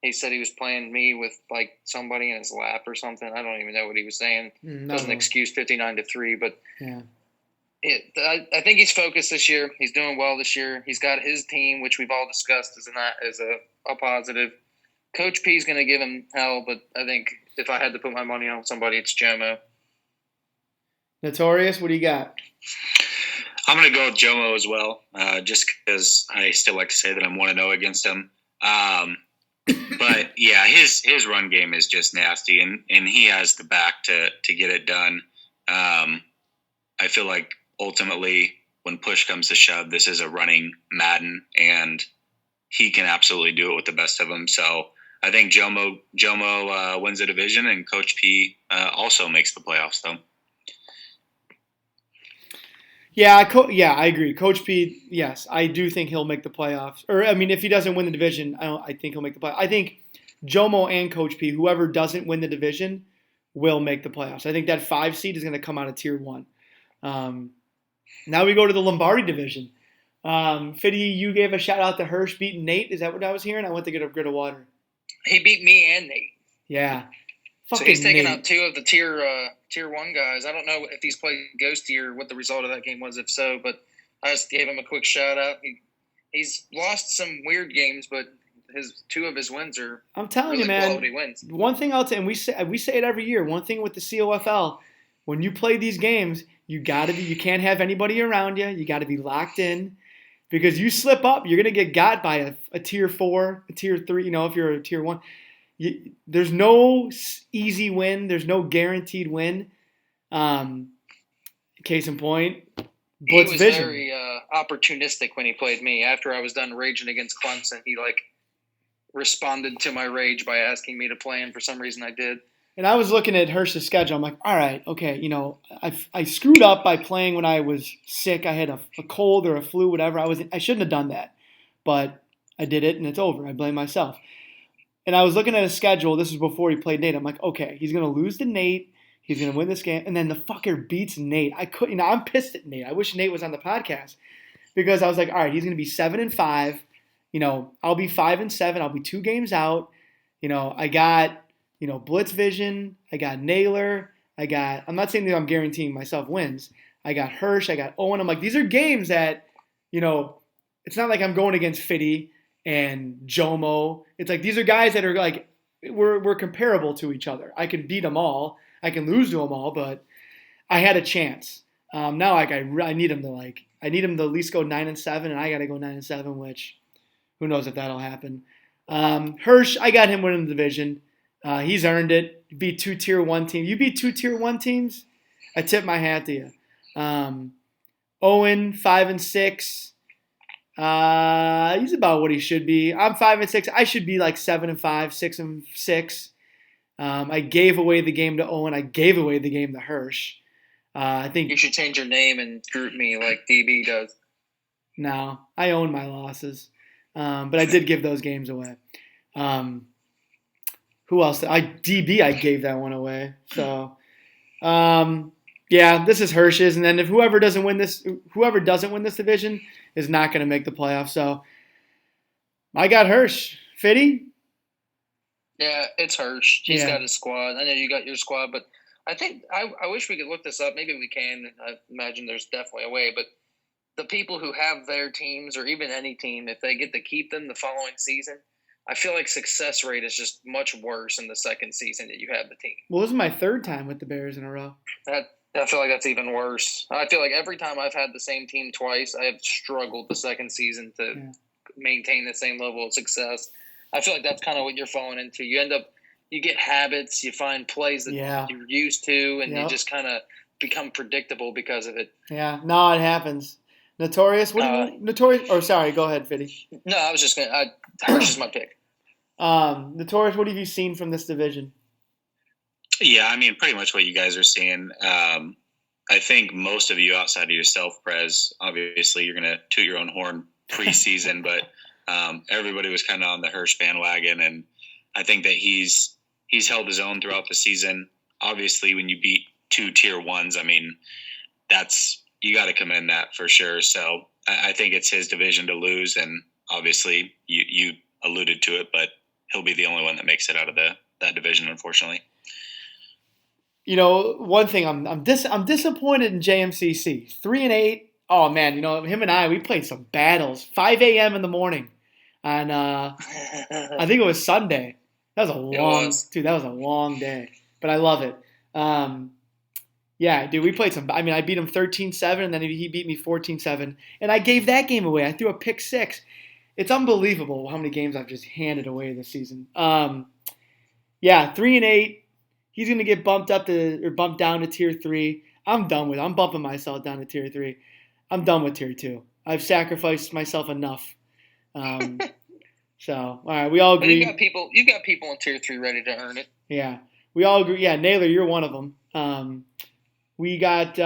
He said he was playing me with like somebody in his lap or something. I don't even know what he was saying. It was an excuse 59-3, but yeah. I think he's focused this year. He's doing well this year. He's got his team, which we've all discussed as a positive. Coach P is going to give him hell, but I think if I had to put my money on somebody, it's Jomo. Notorious, what do you got? I'm going to go with Jomo as well, just because I still like to say that I'm 1-0 against him. But, yeah, his run game is just nasty, and he has the back to get it done. I feel like ultimately when push comes to shove, this is a running Madden, and he can absolutely do it with the best of them. So I think Jomo wins the division, and Coach P also makes the playoffs, though. Yeah, I agree. Coach P, yes, I do think he'll make the playoffs. Or, I mean, if he doesn't win the division, I think he'll make the playoffs. I think Jomo and Coach P, whoever doesn't win the division, will make the playoffs. I think that 5 seed is going to come out of Tier 1. Now we go to the Lombardi division. Fiddy, you gave a shout-out to Hirsch beating Nate. Is that what I was hearing? I went to get a grit of water. He beat me and Nate. Yeah. So he's taken Nate. up 2 of the tier 1 guys. I don't know if he's played Ghost Tier, what the result of that game was, if so, but I just gave him a quick shout out. He's lost some weird games, but his 2 of his wins are I'm telling really you, man. quality wins. One thing I'll tell, and we say it every year. One thing with the COFL, when you play these games, you can't have anybody around you. You got to be locked in, because you slip up, you're gonna get got by a tier 4, a tier 3. You know, if you're a tier 1, there's no easy win. There's no guaranteed win. Case in point, Blitz he was Vision. very opportunistic when he played me. After I was done raging against Clemson, he responded to my rage by asking me to play, and for some reason I did. And I was looking at Hirsch's schedule. I'm like, all right, okay, I screwed up by playing when I was sick. I had a cold or a flu, whatever. I shouldn't have done that, but I did it, and it's over. I blame myself. And I was looking at his schedule. This was before he played Nate. I'm like, okay, he's gonna lose to Nate. He's gonna win this game, and then the fucker beats Nate. I couldn't. I'm pissed at Nate. I wish Nate was on the podcast, because I was like, all right, he's gonna be 7-5. I'll be 5-7. I'll be 2 games out. I got Blitz Vision. I got Naylor. I'm not saying that I'm guaranteeing myself wins. I got Hirsch. I got Owen. I'm like, these are games that, it's not like I'm going against Fitty and Jomo. It's like, these are guys that are like, we're comparable to each other. I can beat them all. I can lose to them all, but I had a chance. Now, I need him to at least go 9-7, and I got to go 9-7, which who knows if that'll happen. Hirsch, I got him winning the division. He's earned it. You beat 2 tier 1 teams. You beat 2 tier 1 teams. I tip my hat to you. Owen 5-6. He's about what he should be. I'm 5-6. I should be like 7-5, 6-6. I gave away the game to Owen. I gave away the game to Hirsch. I think you should change your name and group me like DB does. No, I own my losses, but I did give those games away. Who else? I gave that one away. So, yeah, this is Hirsch's, and then if whoever doesn't win this division is not going to make the playoffs. So, I got Hirsch. Fitty? Yeah, it's Hirsch. He's got his squad. I know you got your squad, but I think I wish we could look this up. Maybe we can. I imagine there's definitely a way, but the people who have their teams, or even any team, if they get to keep them the following season, I feel like success rate is just much worse in the second season that you have the team. Well, this is my 3rd time with the Bears in a row. I feel like that's even worse. I feel like every time I've had the same team twice, I have struggled the second season to maintain the same level of success. I feel like that's kind of what you're falling into. You get habits, you find plays that you're used to, and you just kind of become predictable because of it. Yeah, no, it happens. Notorious? Notorious? Or sorry, go ahead, Fitty. No, I was just going to – Hirsch is my pick. Notorious, what have you seen from this division? Yeah, I mean, pretty much what you guys are seeing. I think most of you outside of yourself, Prez, obviously you're going to toot your own horn preseason, but everybody was kind of on the Hirsch bandwagon, and I think that he's held his own throughout the season. Obviously, when you beat 2 tier 1s, I mean, you got to commend that for sure. So I think it's his division to lose, and obviously you alluded to it, but he'll be the only one that makes it out of that division, unfortunately. One thing I'm disappointed in JMCC. 3-8. Oh man, him and I, we played some battles. 5 a.m. in the morning on I think it was Sunday. That was a long day, but I love it. Yeah, dude, we played some. I mean, I beat him 13-7, and then he beat me 14-7, and I gave that game away. I threw a pick 6. It's unbelievable how many games I've just handed away this season. Yeah, 3-8. He's gonna get bumped down to tier 3. I'm done with it. I'm bumping myself down to tier 3. I'm done with tier 2. I've sacrificed myself enough. So, all right, we all agree. You got people in tier 3 ready to earn it. Yeah, we all agree. Yeah, Naylor, you're one of them. We got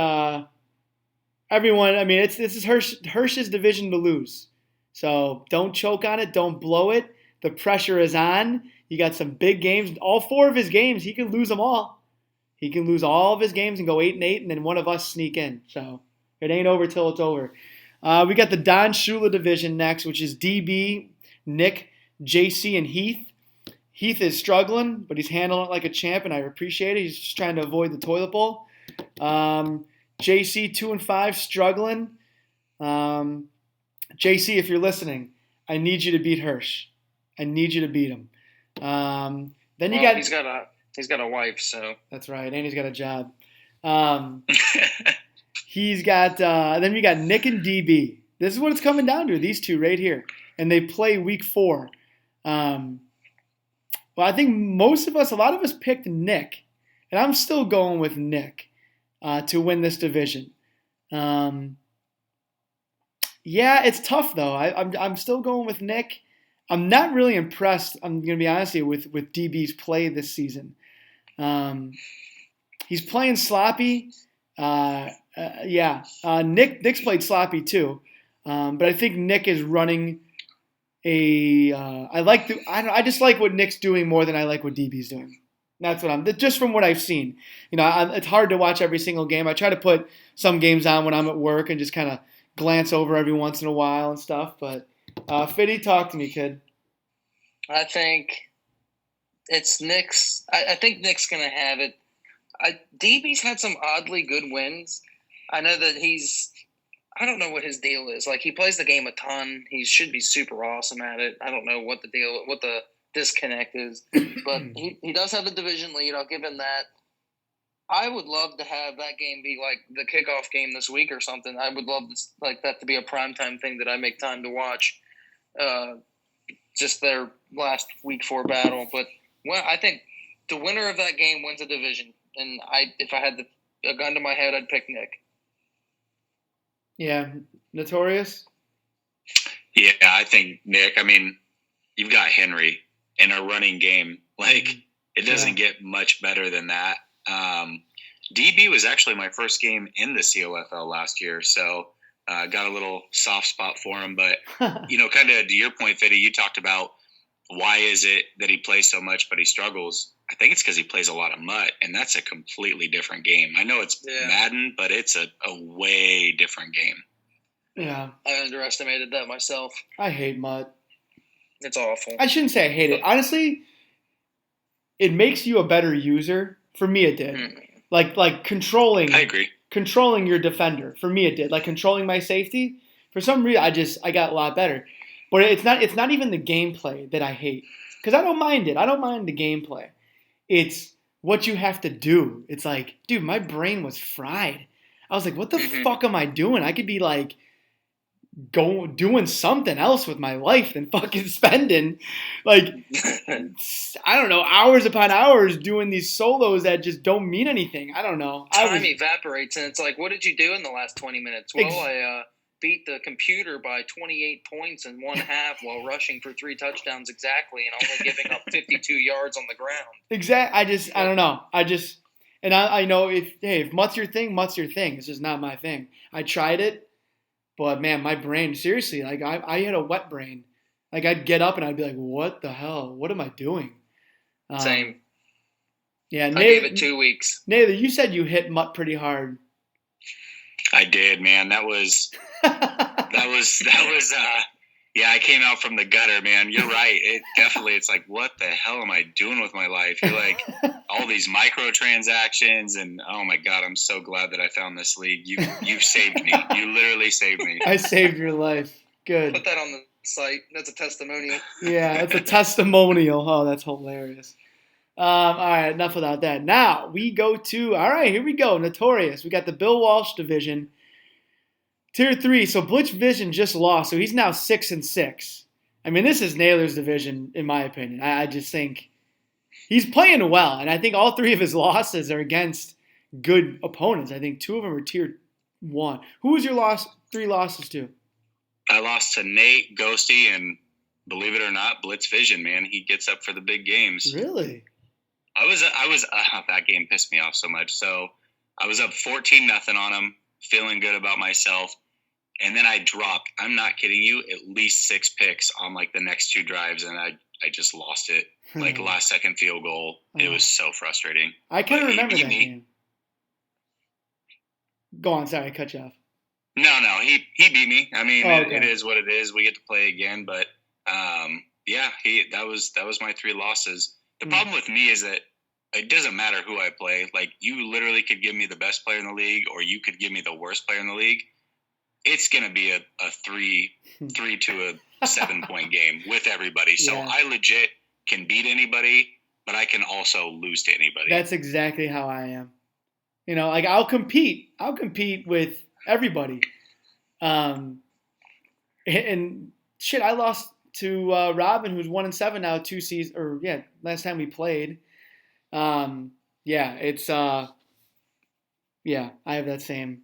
everyone. I mean, this is Hirsch's division to lose. So don't choke on it. Don't blow it. The pressure is on. You got some big games. All 4 of his games, he can lose them all. He can lose all of his games and go 8-8, and then one of us sneak in. So it ain't over till it's over. We got the Don Shula division next, which is DB, Nick, JC, and Heath. Heath is struggling, but he's handling it like a champ, and I appreciate it. He's just trying to avoid the toilet bowl. JC 2-5 struggling. JC, if you're listening, I need you to beat Hirsch. I need you to beat him. Then you got he's got a wife, so that's right, and he's got a job. He's got then you got Nick and DB. This is what it's coming down to. These two right here, and they play week 4. Well, I think a lot of us picked Nick, and I'm still going with Nick to win this division. Yeah, it's tough though. I'm still going with Nick. I'm not really impressed. I'm going to be honest with you with DB's play this season. He's playing sloppy. Nick's played sloppy too, but I think Nick is running I just like what Nick's doing more than I like what DB's doing. That's what just from what I've seen. It's hard to watch every single game. I try to put some games on when I'm at work and just kind of glance over every once in a while and stuff. But Fiddy, talk to me, kid. I think it's Nick's. I think Nick's going to have it. DB's had some oddly good wins. I know that I don't know what his deal is. Like, he plays the game a ton. He should be super awesome at it. I don't know what the disconnect is. But he does have the division lead. I'll give him that. I would love to have that game be like the kickoff game this week or something. I would love that to be a primetime thing that I make time to watch. Just their last week 4 battle. But I think the winner of that game wins a division. And if I had a gun to my head, I'd pick Nick. Yeah, Notorious? Yeah, I think Nick. I mean, you've got Henry in a running game. Like, it doesn't get much better than that. DB was actually my first game in the COFL last year, so got a little soft spot for him. But, kind of to your point, Fiddy, you talked about why is it that he plays so much but he struggles. I think it's because he plays a lot of Mutt, and that's a completely different game. I know it's Madden, but it's a way different game. Yeah. I underestimated that myself. I hate Mutt. It's awful. I shouldn't say I hate it. Honestly, it makes you a better user. For me, it did. Like controlling. I agree. Controlling your defender. For me, it did. Like controlling my safety. For some reason, I got a lot better. But it's not even the gameplay that I hate, because I don't mind it. I don't mind the gameplay. It's what you have to do. It's like, dude, my brain was fried. I was like, what the fuck am I doing? I could be like doing something else with my life than fucking spending like I don't know, hours upon hours doing these solos that just don't mean anything. I don't know. Time evaporates, and it's like, what did you do in the last 20 minutes? Well, I beat the computer by 28 points in one half while rushing for 3 touchdowns exactly and only giving up 52 yards on the ground. Exactly. I don't know. And I know if Mutt's your thing, Mutt's your thing. It's just not my thing. I tried it, but man, my brain, seriously, like I had a wet brain. Like I'd get up and I'd be like, what the hell? What am I doing? Same. Yeah, I gave it 2 weeks. Nathan, you said you hit Mutt pretty hard. I did, man. That was I came out from the gutter, man. You're right. It's like, what the hell am I doing with my life? You're like all these microtransactions, and oh my God, I'm so glad that I found this league. You've saved me. You literally saved me. I saved your life. Good. Put that on the site. That's a testimonial. Yeah, it's a testimonial. Oh, that's hilarious. All right, enough about that. Now we go to, all right, here we go. Notorious. We got the Bill Walsh division. Tier 3. So Blitz Vision just lost, so he's now 6-6. I mean, this is Naylor's division, in my opinion. I just think he's playing well, and I think all 3 of his losses are against good opponents. I think 2 of them are Tier 1. Who was your 3 losses to? I lost to Nate, Ghosty, and believe it or not, Blitz Vision, man. He gets up for the big games. Really? That game pissed me off so much. So I was up 14-0 on him, feeling good about myself. And then I dropped, I'm not kidding you, at least 6 picks on like the next 2 drives. And I just lost it. Like last second field goal. It was so frustrating. I kind of remember that game. Go on. Sorry, I cut you off. No, he beat me. I mean, It is what it is. We get to play again, but Yeah, that was my 3 losses. The problem with me is that it doesn't matter who I play. Like, you literally could give me the best player in the league, or you could give me the worst player in the league. It's going to be a 3 to a 7-point game with everybody. So Yeah. I legit can beat anybody, but I can also lose to anybody. That's exactly how I am. Like I'll compete with everybody. And shit, I lost to Robin, who's 1-7 now, 2 seasons, or yeah, last time we played. Yeah, it's yeah, I have that same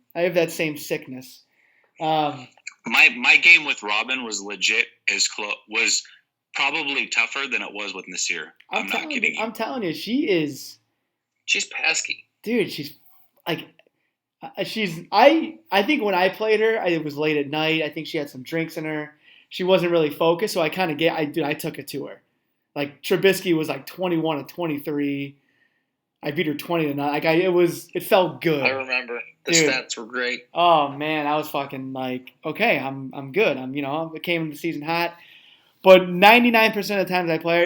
sickness. My game with Robin was legit was probably tougher than it was with Nasir. I'm not kidding you. I'm telling you, she's pesky. Dude, she's like I think when I played her, it was late at night. I think she had some drinks in her. She wasn't really focused, so I kind of I took it to her. Like Trubisky was like 21-23. I beat her 20-9. Like it felt good. I remember the stats were great. Oh man, I was fucking like, okay, I'm good. I came into the season hot, but 99% of the times I play her,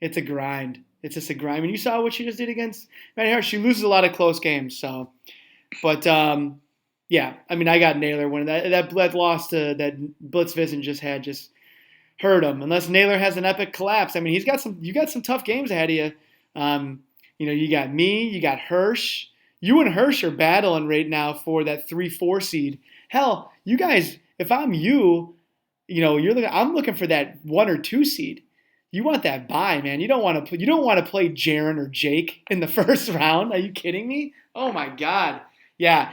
it's a grind. It's just a grind. I mean, you saw what she just did against Maddie Hart. She loses a lot of close games, so. But yeah, I mean, I got Naylor winning that loss to that Blitz Vision just hurt him. Unless Naylor has an epic collapse. I mean, you got some tough games ahead of you. You got me, you got Hirsch. You and Hirsch are battling right now for that 3-4 seed. Hell, you guys, if I'm I'm looking for that 1 or 2 seed. You want that bye, man. You don't want to play Jaron or Jake in the first round. Are you kidding me? Oh my God. Yeah.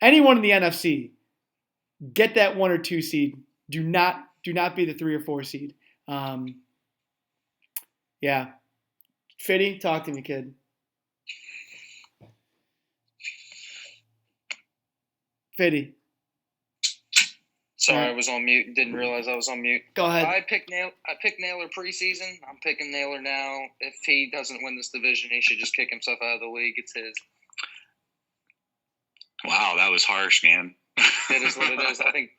Anyone in the NFC, get that 1 or 2 seed. Do not be the 3 or 4 seed. Yeah. Fitty, talk to me, kid. Fitty. Sorry, I was on mute. Didn't realize I was on mute. Go ahead. I picked Naylor preseason. I'm picking Naylor now. If he doesn't win this division, he should just kick himself out of the league. It's his. Wow, that was harsh, man. It is what it is. I think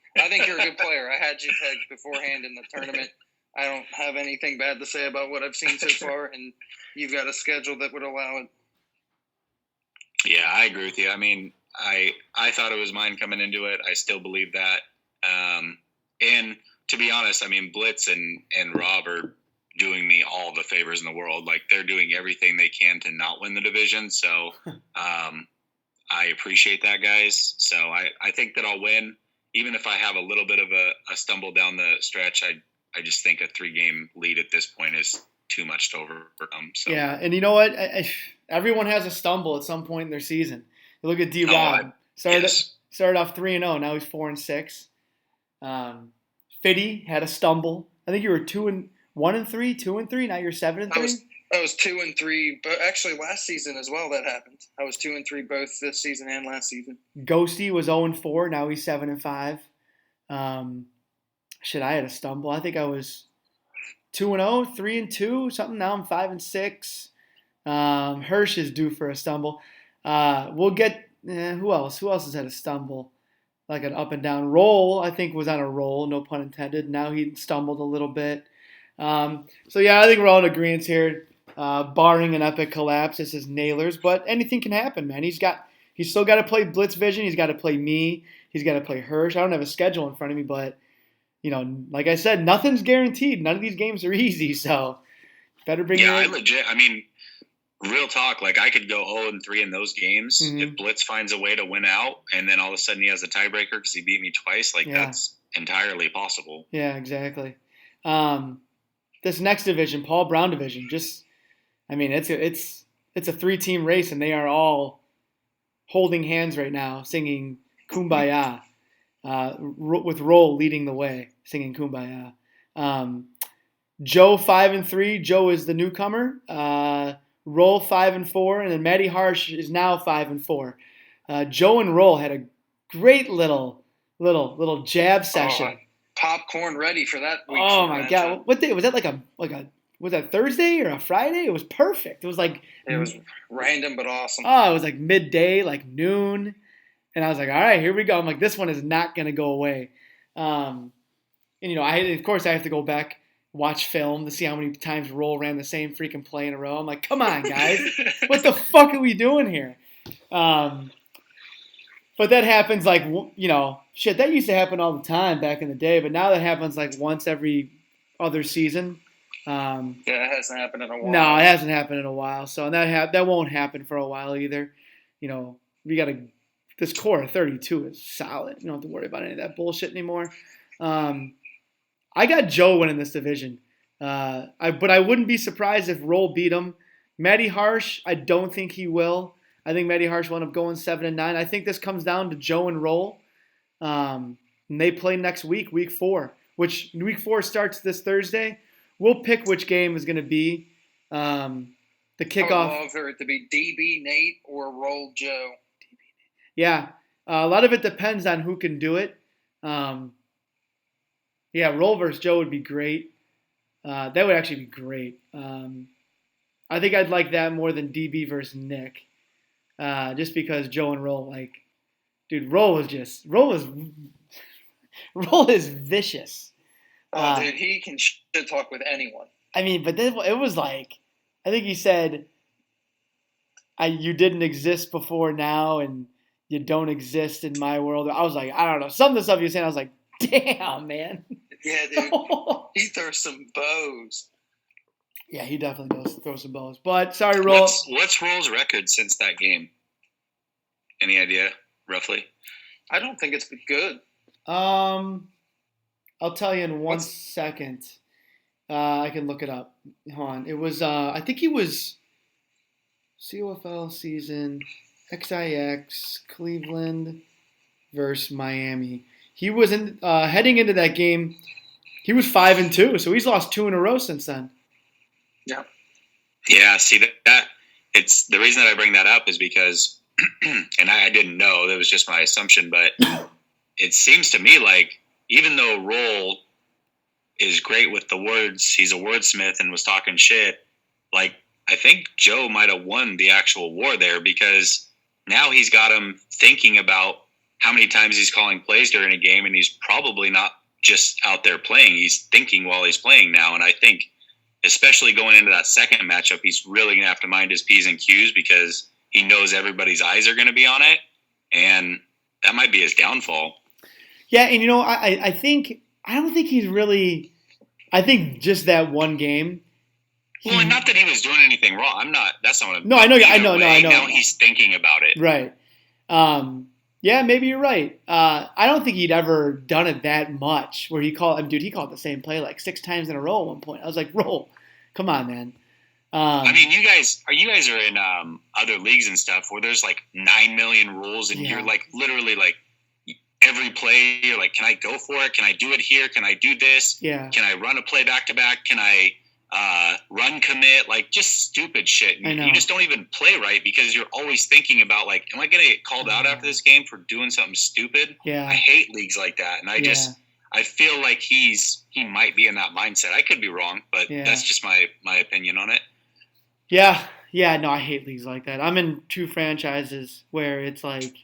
you're a good player. I had you pegged beforehand in the tournament. I don't have anything bad to say about what I've seen so far, and you've got a schedule that would allow it. Yeah, I agree with you. I mean, I thought it was mine coming into it. I still believe that. And to be honest, I mean, Blitz and Rob are doing me all the favors in the world. Like, they're doing everything they can to not win the division. So I appreciate that, guys. So I think that I'll win. Even if I have a little bit of a stumble down the stretch, I just think a 3-game lead at this point is too much to overcome. So. Yeah, and you know what? Everyone has a stumble at some point in their season. You look at D-Rob. Started off 3-0. Now he's 4-6. Fitty had a stumble. I think you were 2-1-3, 2-3. Now you're 7-3. I was 2-3, but actually last season as well that happened. I was 2-3 both this season and last season. Ghosty was 0-4. Now he's 7-5. I had a stumble. I think I was 2-0, 3-2, something. Now I'm 5-6. Hirsch is due for a stumble. We'll get who else? Who else has had a stumble? Like an up and down. Roll, I think, was on a roll, no pun intended. Now he stumbled a little bit. So yeah, I think we're all in agreement here. Barring an epic collapse, this is Naylor's, but anything can happen, man. He's still got to play Blitz Vision. He's got to play me. He's got to play Hirsch. I don't have a schedule in front of me, but like I said, nothing's guaranteed. None of these games are easy, so better bring. Yeah, I legit. I mean, real talk. Like, I could go 0-3 in those games if Blitz finds a way to win out, and then all of a sudden he has a tiebreaker because he beat me twice. Like, that's entirely possible. Yeah, exactly. This next division, Paul Brown division, it's a 3-team race, and they are all holding hands right now, singing "Kumbaya," with Roll leading the way, singing "Kumbaya." Joe 5-3. Joe is the newcomer. Roll 5-4, and then Matty Harsh is now 5-4. Joe and Roll had a great little jab session. Popcorn ready for that week. Oh my God! What day was that? Was that Thursday or a Friday? It was perfect. It was random but awesome. Oh, it was like midday, like noon, and I was like, all right, here we go. I'm like, this one is not gonna go away. And I have to go back watch film to see how many times Roll ran the same freaking play in a row. I'm like, come on, guys. What the fuck are we doing here? But that happens like, shit, that used to happen all the time back in the day, but now that happens like once every other season. It hasn't happened in a while. No, it hasn't happened in a while, so that won't happen for a while either. We got this core of 32 is solid. You don't have to worry about any of that bullshit anymore. I got Joe winning this division, but I wouldn't be surprised if Roll beat him. Matty Harsh, I don't think he will. I think Matty Harsh will end up going 7-9. I think this comes down to Joe and Roll. And they play next week, week 4, which week 4 starts this Thursday. We'll pick which game is going to be the kickoff. I would love for it to be DB Nate or Roll Joe. Yeah, a lot of it depends on who can do it. Roll versus Joe would be great. That would actually be great. I think I'd like that more than DB versus Nick. Just because Joe and Roll, Roll is vicious. Dude, he can shit talk with anyone. I mean, but then it was like, I think he said, you didn't exist before now, and you don't exist in my world. I was like, I don't know. Some of the stuff he was saying, I was like, damn, man. Yeah, dude. He throws some bows. Yeah, he definitely does throw some bows. But sorry, Roll. What's Roll's record since that game? Any idea, roughly? I don't think it's been good. I'll tell you in one second. I can look it up. Hold on. It was, I think he was COFL season, XIX, Cleveland versus Miami. He was heading into that game. He was 5-2, so he's lost 2 in a row since then. Yeah. Yeah. See that it's the reason that I bring that up is because, and I didn't know, that was just my assumption, but it seems to me like even though Roll is great with the words, he's a wordsmith and was talking shit. Like, I think Joe might have won the actual war there because now he's got him thinking about how many times he's calling plays during a game, and he's probably not just out there playing. He's thinking while he's playing now, and I think especially going into that second matchup, he's really going to have to mind his P's and Q's because he knows everybody's eyes are going to be on it, and that might be his downfall. Yeah, and I don't think he's really. I think just that one game. Well, and not that he was doing anything wrong. I'm not. That's not what I'm. No, I know. I know. Now he's thinking about it. Right. Yeah, maybe you're right. I don't think he'd ever done it that much where he called. I mean, dude, he called the same play like 6 times in a row at one point. I was like, Roll, come on, man. I mean, you guys are in other leagues and stuff where there's like 9 million rules, and you're like literally like every play. You're like, can I go for it? Can I do it here? Can I do this? Yeah. Can I run a play back to back? Can I run commit? Like just stupid shit. You just don't even play right because you're always thinking about like, am I going to get called out after this game for doing something stupid? Yeah. I hate leagues like that, and I feel like he might be in that mindset. I could be wrong, but that's just my opinion on it. Yeah, no, I hate leagues like that. I'm in 2 franchises where it's like,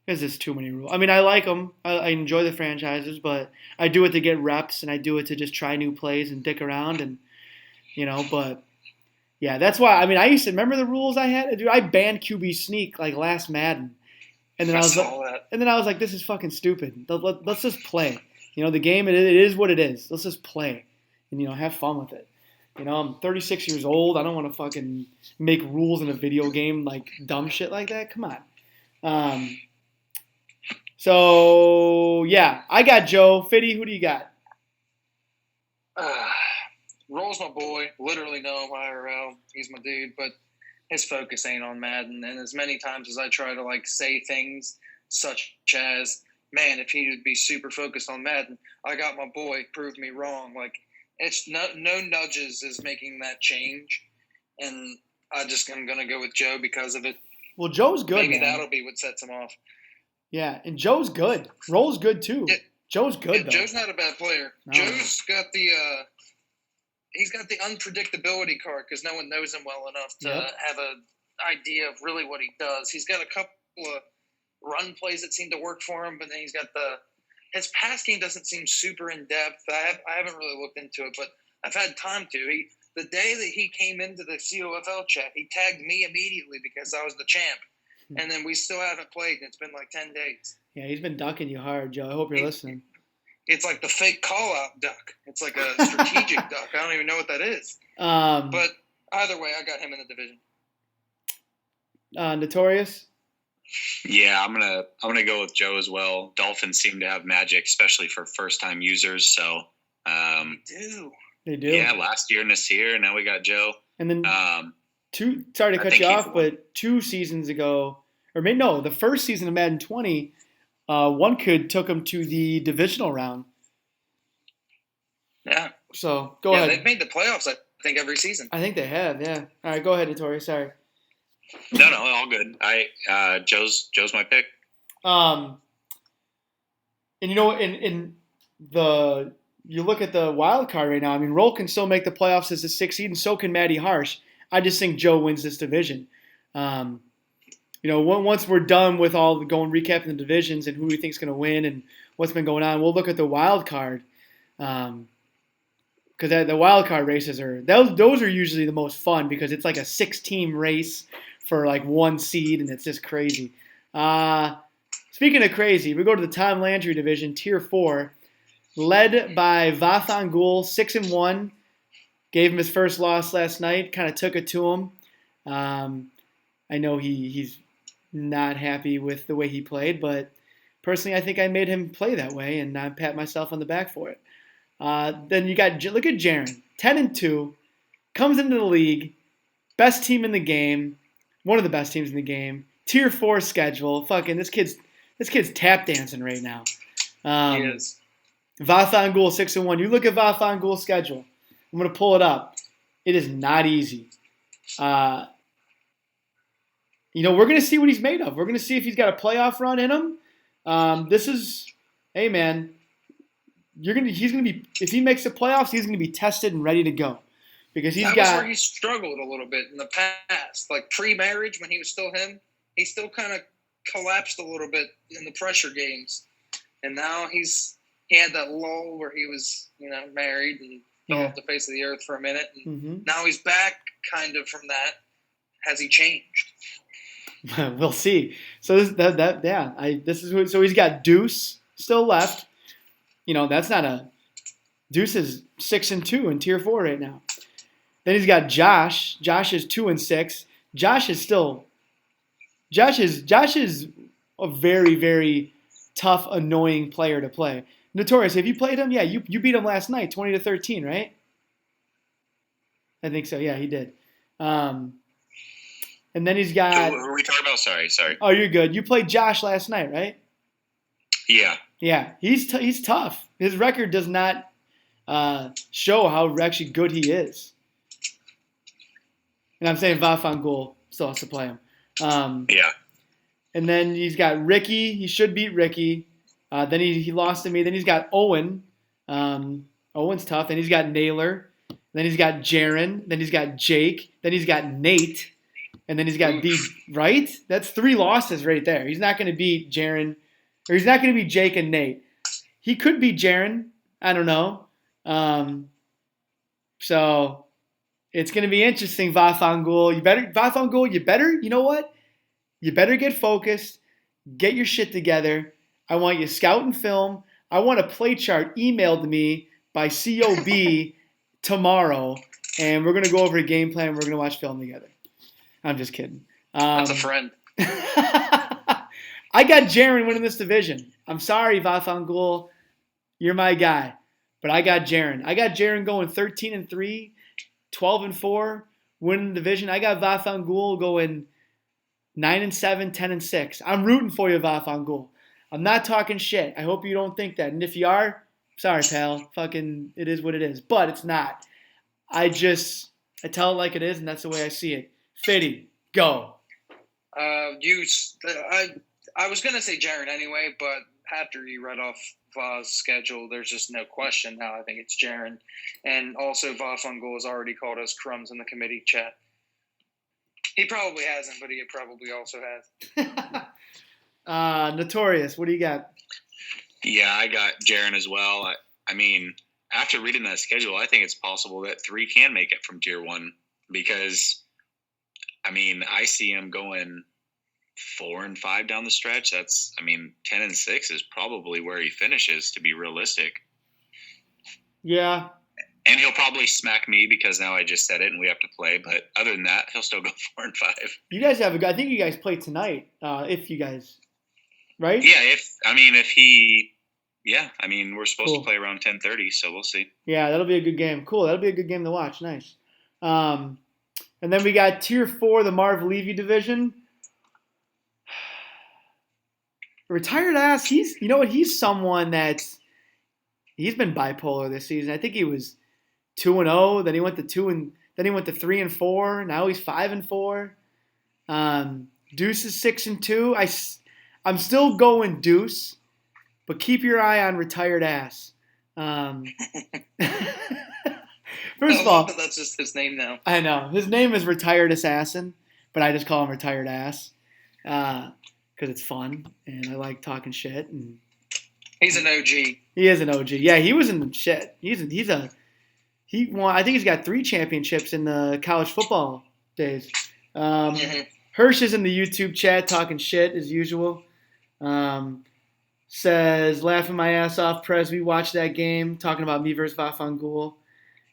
there's just too many rules. I mean, I like them. I enjoy the franchises, but I do it to get reps, and I do it to just try new plays and dick around, and but yeah, that's why. I mean, I used to remember the rules I had. Dude, I banned QB sneak like last Madden, and then I was like, this is fucking stupid. Let's just play. The game it is what it is. Let's just play, and have fun with it. I'm 36 years old. I don't want to fucking make rules in a video game like dumb shit like that. Come on. So yeah, I got Joe. Fitty, who do you got? Roll's my boy. Literally know him IRL. He's my dude, but his focus ain't on Madden. And as many times as I try to like say things such as, man, if he would be super focused on Madden, I got my boy. Prove me wrong. Like it's no nudges is making that change, and I'm gonna go with Joe because of it. Well, Joe's good. Maybe man. that'll be what sets him off. Yeah, and Joe's good. Roll's good too. Yeah. Joe's good though. Joe's not a bad player. No. Joe's got the he's got the unpredictability card because no one knows him well enough to have an idea of really what he does. He's got a couple of run plays that seem to work for him, but then he's got his pass game doesn't seem super in depth. I haven't really looked into it, but I've had time to. The day that he came into the COFL chat, he tagged me immediately because I was the champ. And then we still haven't played, and it's been like 10 days. Yeah, he's been ducking you hard, Joe. I hope you're listening. It's like the fake call-out duck. It's like a strategic duck. I don't even know what that is. But either way, I got him in the division. Notorious? Yeah, I'm gonna go with Joe as well. Dolphins seem to have magic, especially for first-time users. So They do. Yeah, last year, Nasir, and now we got Joe. And then sorry to cut you off, but 2 seasons ago, or maybe no, the first season of Madden 20, one kid took him to the divisional round. Yeah. So go ahead. Yeah, they've made the playoffs, I think, every season. I think they have. Yeah. All right, go ahead, Notorious. Sorry. No, all good. Joe's my pick. And you know, in the you look at the wild card right now. I mean, Roll can still make the playoffs as a 6th seed, and so can Matty Harsh. I just think Joe wins this division. Once we're done with all the recapping the divisions and who we think is going to win and what's been going on, we'll look at the wild card. Because the wild card races those are usually the most fun because it's like a 6-team race for like 1 seed, and it's just crazy. Speaking of crazy, we go to the Tom Landry division, Tier 4, led by Vathangul, 6-1. Gave him his first loss last night, kind of took it to him. I know he's not happy with the way he played, but personally I think I made him play that way, and I pat myself on the back for it. Then look at Jaron, 10-2, comes into the league, best team in the game, one of the best teams in the game, Tier 4 schedule. Fucking this kid's tap dancing right now. He is. Vathangul 6-1. You look at Vathangul's schedule. I'm gonna pull it up. It is not easy. We're gonna see what he's made of. We're gonna see if he's got a playoff run in him. Hey man, he's gonna be, if he makes the playoffs, he's gonna be tested and ready to go because that was where he struggled a little bit in the past, like pre-marriage when he was still him. He still kind of collapsed a little bit in the pressure games, and now he had that lull where he was married and fell off the face of the earth for a minute, and now he's back kind of from that. Has he changed? We'll see. So so he's got Deuce still left. That's not a Deuce is 6-2 in Tier 4 right now. Then he's got Josh. Josh is 2-6. Josh is a very, very tough, annoying player to play. Notorious, have you played him? Yeah, you beat him last night, 20-13, right? I think so. Yeah, he did. And then he's got. Who are we talking about? Sorry. Oh, you're good. You played Josh last night, right? Yeah. Yeah, he's tough. His record does not show how actually good he is. And I'm saying Vathangul still has to play him. Yeah. And then he's got Ricky. He should beat Ricky. Then he lost to me. Then he's got Owen. Owen's tough. Then he's got Naylor. Then he's got Jaron. Then he's got Jake. Then he's got Nate. And then he's got B. Right? That's 3 losses right there. He's not going to beat Jaron. Or he's not going to beat Jake and Nate. He could beat Jaron. I don't know. So it's going to be interesting, Vathangul. You know what? You better get focused. Get your shit together. I want you scouting film. I want a play chart emailed to me by COB tomorrow. And we're going to go over a game plan. We're going to watch film together. I'm just kidding. That's a friend. I got Jaron winning this division. I'm sorry, Vathangul. You're my guy. But I got Jaron. I got Jaron going 13-3, 12-4, winning the division. I got Vathangul going 9-7, 10-6. I'm rooting for you, Vathangul. I'm not talking shit. I hope you don't think that. And if you are, sorry, pal. Fucking, it is what it is. But it's not. I tell it like it is, and that's the way I see it. Fitty, go. I was going to say Jaron anyway, but after you read off Va's schedule, there's just no question now. I think it's Jaron. And also, Vathangul has already called us crumbs in the committee chat. He probably hasn't, but he probably also has. Notorious, what do you got? Yeah, I got Jaron as well. I mean, after reading that schedule, I think it's possible that 3 can make it from Tier 1 because, I mean, I see him going 4-5 down the stretch. 10-6 is probably where he finishes, to be realistic. Yeah. And he'll probably smack me because now I just said it and we have to play. But other than that, he'll still go 4-5. You guys have I think you guys play tonight. If you guys, right? Yeah. We're supposed to play around 10:30, so we'll see. Yeah, that'll be a good game. Cool. That'll be a good game to watch. Nice. And then we got Tier 4, the Marv Levy division. Retired ass. He's someone he's been bipolar this season. I think he was 2-0, then he went to 3-4. Now he's 5-4. Deuce is 6-2. I'm still going Deuce, but keep your eye on retired ass. First of all, that's just his name now. I know his name is Retired Assassin, but I just call him Retired Ass because it's fun and I like talking shit. And he's an OG. He is an OG. Yeah, he was in the shit. He won. I think he's got 3 championships in the college football days. Hirsch is in the YouTube chat talking shit as usual. Says, laughing my ass off, Prez, we watched that game, talking about me versus Vafangul.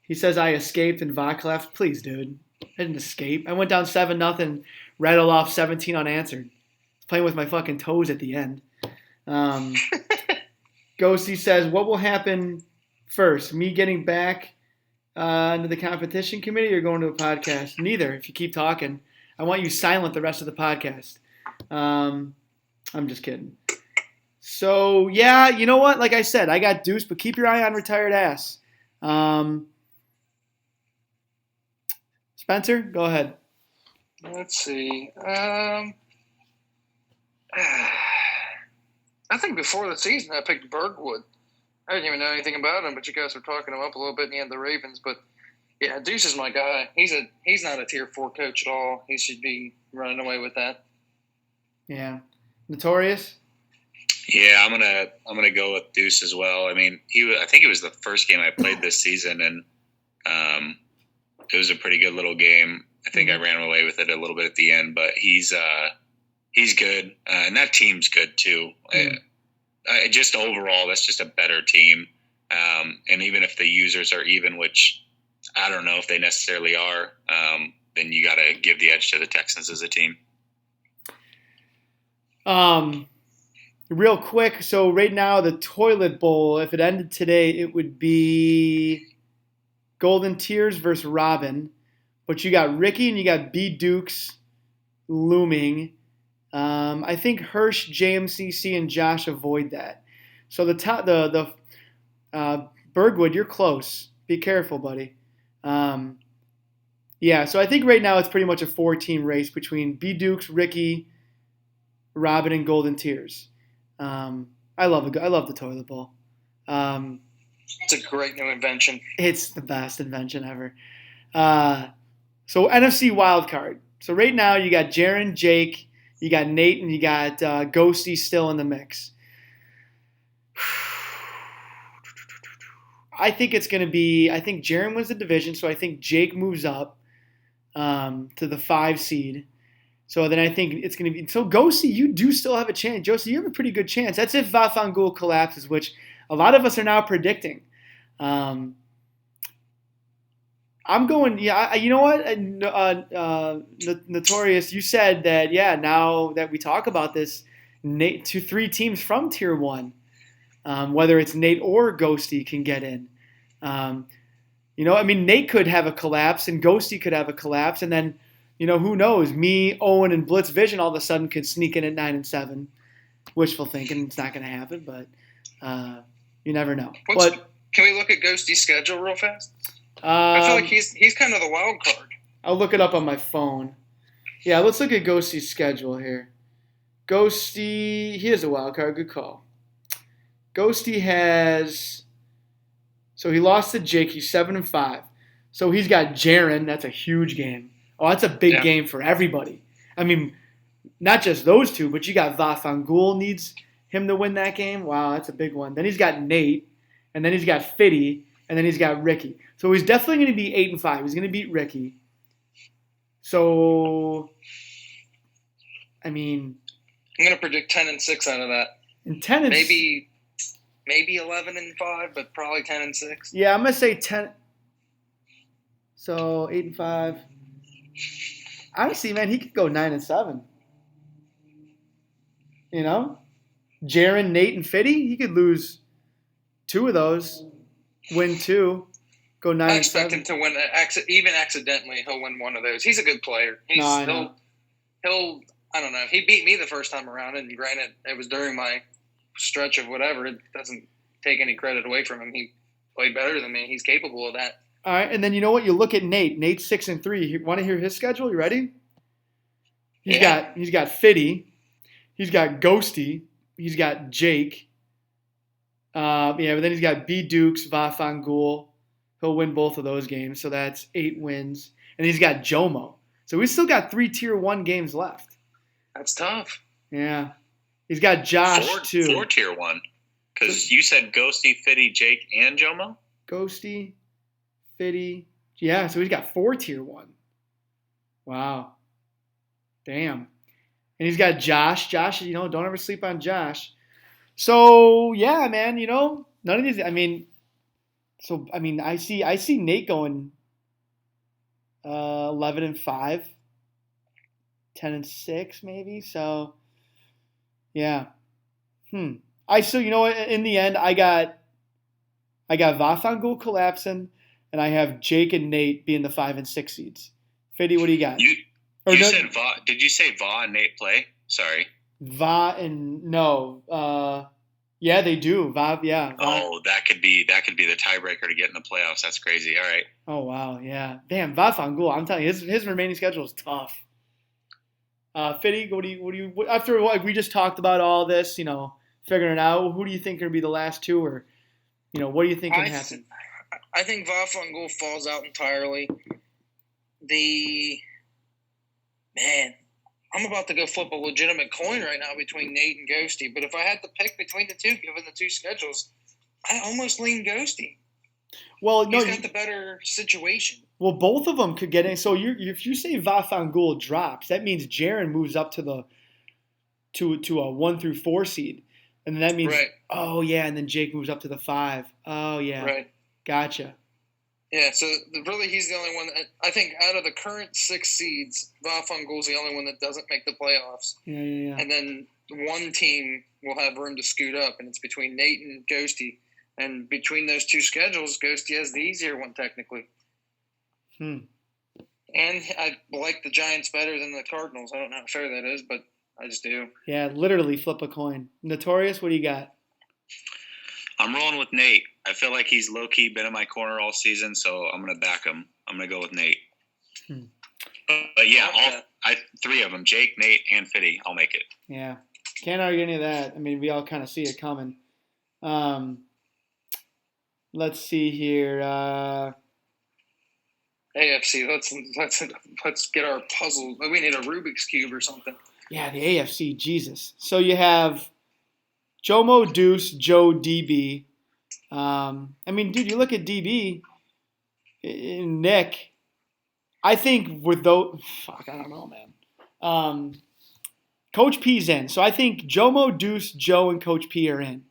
He says, I escaped and Vak left. Please, dude. I didn't escape. I went down 7-0, rattled off 17 unanswered. I was playing with my fucking toes at the end. Ghosty says, what will happen first? Me getting back into the competition committee or going to a podcast? Neither, if you keep talking. I want you silent the rest of the podcast. I'm just kidding. So, yeah, you know what? Like I said, I got Deuce, but keep your eye on retired ass. Spencer, go ahead. Let's see. I think before the season I picked Bergwood. I didn't even know anything about him, but you guys were talking him up a little bit, and he had the Ravens. But, yeah, Deuce is my guy. He's not a Tier 4 coach at all. He should be running away with that. Yeah. Notorious? Yeah, I'm gonna go with Deuce as well. I mean, I think it was the first game I played this season, and it was a pretty good little game. I think I ran away with it a little bit at the end, but he's good, and that team's good too. Just overall, that's just a better team. And even if the users are even, which I don't know if they necessarily are, then you got to give the edge to the Texans as a team. Real quick, so right now the toilet bowl, if it ended today, it would be Golden Tears versus Robin. But you got Ricky and you got B Dukes looming. I think Hirsch, JMCC, and Josh avoid that. So the Bergwood, you're close. Be careful, buddy. Yeah, so I think right now it's pretty much a 4-team race between B Dukes, Ricky, Robin, and Golden Tears. I love the toilet bowl. It's a great new invention. It's the best invention ever. So NFC wildcard. So right now you got Jaron, Jake, you got Nate, and you got Ghosty still in the mix. I think Jaron wins the division, so I think Jake moves up to the 5 seed. So then I think it's going to be – so Ghosty, you do still have a chance. Josie, you have a pretty good chance. That's if Vafangul collapses, which a lot of us are now predicting. I'm going – yeah, you know what? Notorious, you said that, yeah, now that we talk about this, 3 teams from Tier 1, whether it's Nate or Ghosty, can get in. Nate could have a collapse and Ghosty could have a collapse, and then – who knows? Me, Owen, and Blitz Vision all of a sudden could sneak in at 9-7. Wishful thinking. It's not going to happen, but you never know. Can we look at Ghosty's schedule real fast? I feel like he's kind of the wild card. I'll look it up on my phone. Yeah, let's look at Ghosty's schedule here. Ghosty, he is a wild card. Good call. Ghosty has... So he lost to Jake. He's 7-5. So he's got Jaron. That's a huge game. Oh, that's a big game for everybody. I mean, not just those two, but you got Vafangul needs him to win that game. Wow, that's a big one. Then he's got Nate, and then he's got Fitty, and then he's got Ricky. So he's definitely going to be 8-5. He's going to beat Ricky. So, I mean, I'm going to predict 10-6 out of that. And 10 and maybe 11-5, but probably 10-6. Yeah, I'm gonna say 10. So 8-5. Honestly, man, he could go 9-7. You know, Jaron, Nate, and Fitty, he could lose 2 of those, win 2, go 9-7. I expect him to win. Even accidentally, he'll win one of those. He's a good player. I know. He'll. I don't know. He beat me the first time around, and granted, it was during my stretch of whatever. It doesn't take any credit away from him. He played better than me. He's capable of that. All right, and then you know what? You look at Nate. Nate's 6-3. You want to hear his schedule? You ready? He's got Fitty. He's got Ghosty. He's got Jake. But then he's got B Dukes, Vafangul. He'll win both of those games, so that's 8 wins. And he's got Jomo. So we've still got 3 Tier 1 games left. That's tough. Yeah. He's got Josh, too. 4 Tier 1. Because you said Ghosty, Fitty, Jake, and Jomo? Ghosty, Fitty. Yeah, so he's got 4 Tier 1. Wow. Damn. And he's got Josh. Josh, don't ever sleep on Josh. So, yeah, man, none of these, I see Nate going 11-5, 10-6 maybe. So, yeah. I still, in the end, I got Vafangul collapsing, and I have Jake and Nate being the 5 and 6 seeds. Fitty, what do you got? Said Va. Did you say Va and Nate play? Sorry. Va and no. Yeah, they do. Va, yeah. Va. Oh, that could be the tiebreaker to get in the playoffs. That's crazy. All right. Oh wow, yeah. Damn, Vafangul. I'm telling you, his remaining schedule is tough. Fitty, what do you after what we just talked about all this, figuring it out, who do you think are gonna be the last 2, or what do you think can happen? I think Vafangul falls out entirely. I'm about to go flip a legitimate coin right now between Nate and Ghosty, but if I had to pick between the two, given the 2 schedules, I almost lean Ghosty. Well, no, he's got the better situation. Well, both of them could get in. So if you say Vafangul drops, that means Jaron moves up to a 1 through 4 seed, and then that means Oh yeah, and then Jake moves up to the 5. Oh yeah, right. Gotcha. Yeah, so really he's the only one that, I think out of the current 6 seeds, Vafangul's the only one that doesn't make the playoffs. Yeah. And then one team will have room to scoot up, and it's between Nate and Ghosty. And between those 2 schedules, Ghosty has the easier one technically. And I like the Giants better than the Cardinals. I don't know how fair that is, but I just do. Yeah, literally flip a coin. Notorious, what do you got? I'm rolling with Nate. I feel like he's low-key been in my corner all season, so I'm going to back him. I'm going to go with Nate. But yeah, 3 of them, Jake, Nate, and Fitty, I'll make it. Yeah. Can't argue any of that. I mean, we all kind of see it coming. Let's see here. AFC, let's get our puzzle. We need a Rubik's Cube or something. Yeah, the AFC, Jesus. So you have Jomo, Deuce, Joe, DB. Dude, you look at DB, Nick. I think with those, I don't know, man. Coach P's in, so I think Jomo, Deuce, Joe, and Coach P are in.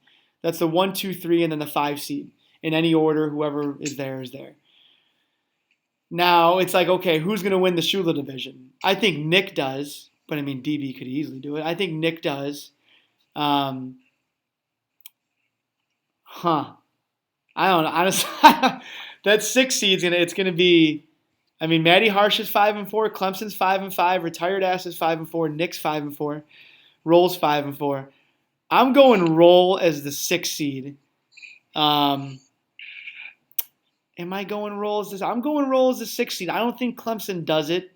That's the 1, 2, 3, and then the 5 seed in any order. Whoever is there is there. Now it's like, okay, who's going to win the Shula division? I think Nick does, but DB could easily do it. I think Nick does. I don't know. Honestly, that 6 seed's it's gonna be. Matty Harsh is 5-4, Clemson's 5-5, retired ass is 5-4, Nick's 5-4, Roll's 5-4. I'm going Roll as the 6 seed. Am I going Roll as this? I'm going Roll as the 6 seed. I don't think Clemson does it.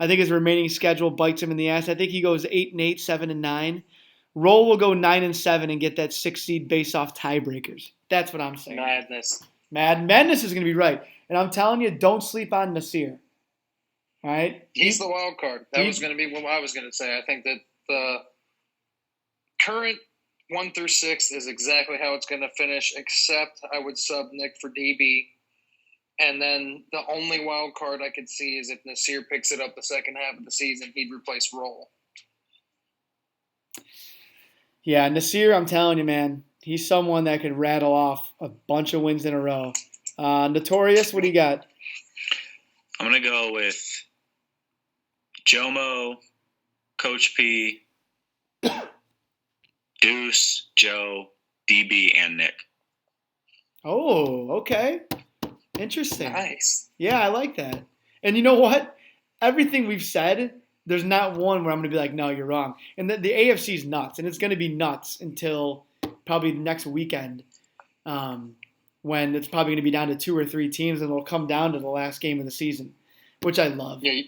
I think his remaining schedule bites him in the ass. I think he goes 8-8, 7-9. Roll will go 9-7 and get that 6 seed based off tiebreakers. That's what I'm saying. Madness is going to be right. And I'm telling you, don't sleep on Nasir. All right? He's the wild card. That was going to be what I was going to say. I think that the current 1 through 6 is exactly how it's going to finish, except I would sub Nick for DB. And then the only wild card I could see is if Nasir picks it up the second half of the season, he'd replace Roll. Yeah, Nasir, I'm telling you, man, he's someone that could rattle off a bunch of wins in a row. Notorious, what do you got? I'm going to go with Jomo, Coach P, Deuce, Joe, DB, and Nick. Oh, okay. Interesting. Nice. Yeah, I like that. And you know what? Everything we've said, there's not one where I'm going to be like, no, you're wrong. And the AFC is nuts, and it's going to be nuts until probably next weekend, when it's probably going to be down to 2 or 3 teams, and it'll come down to the last game of the season, which I love. Yeah,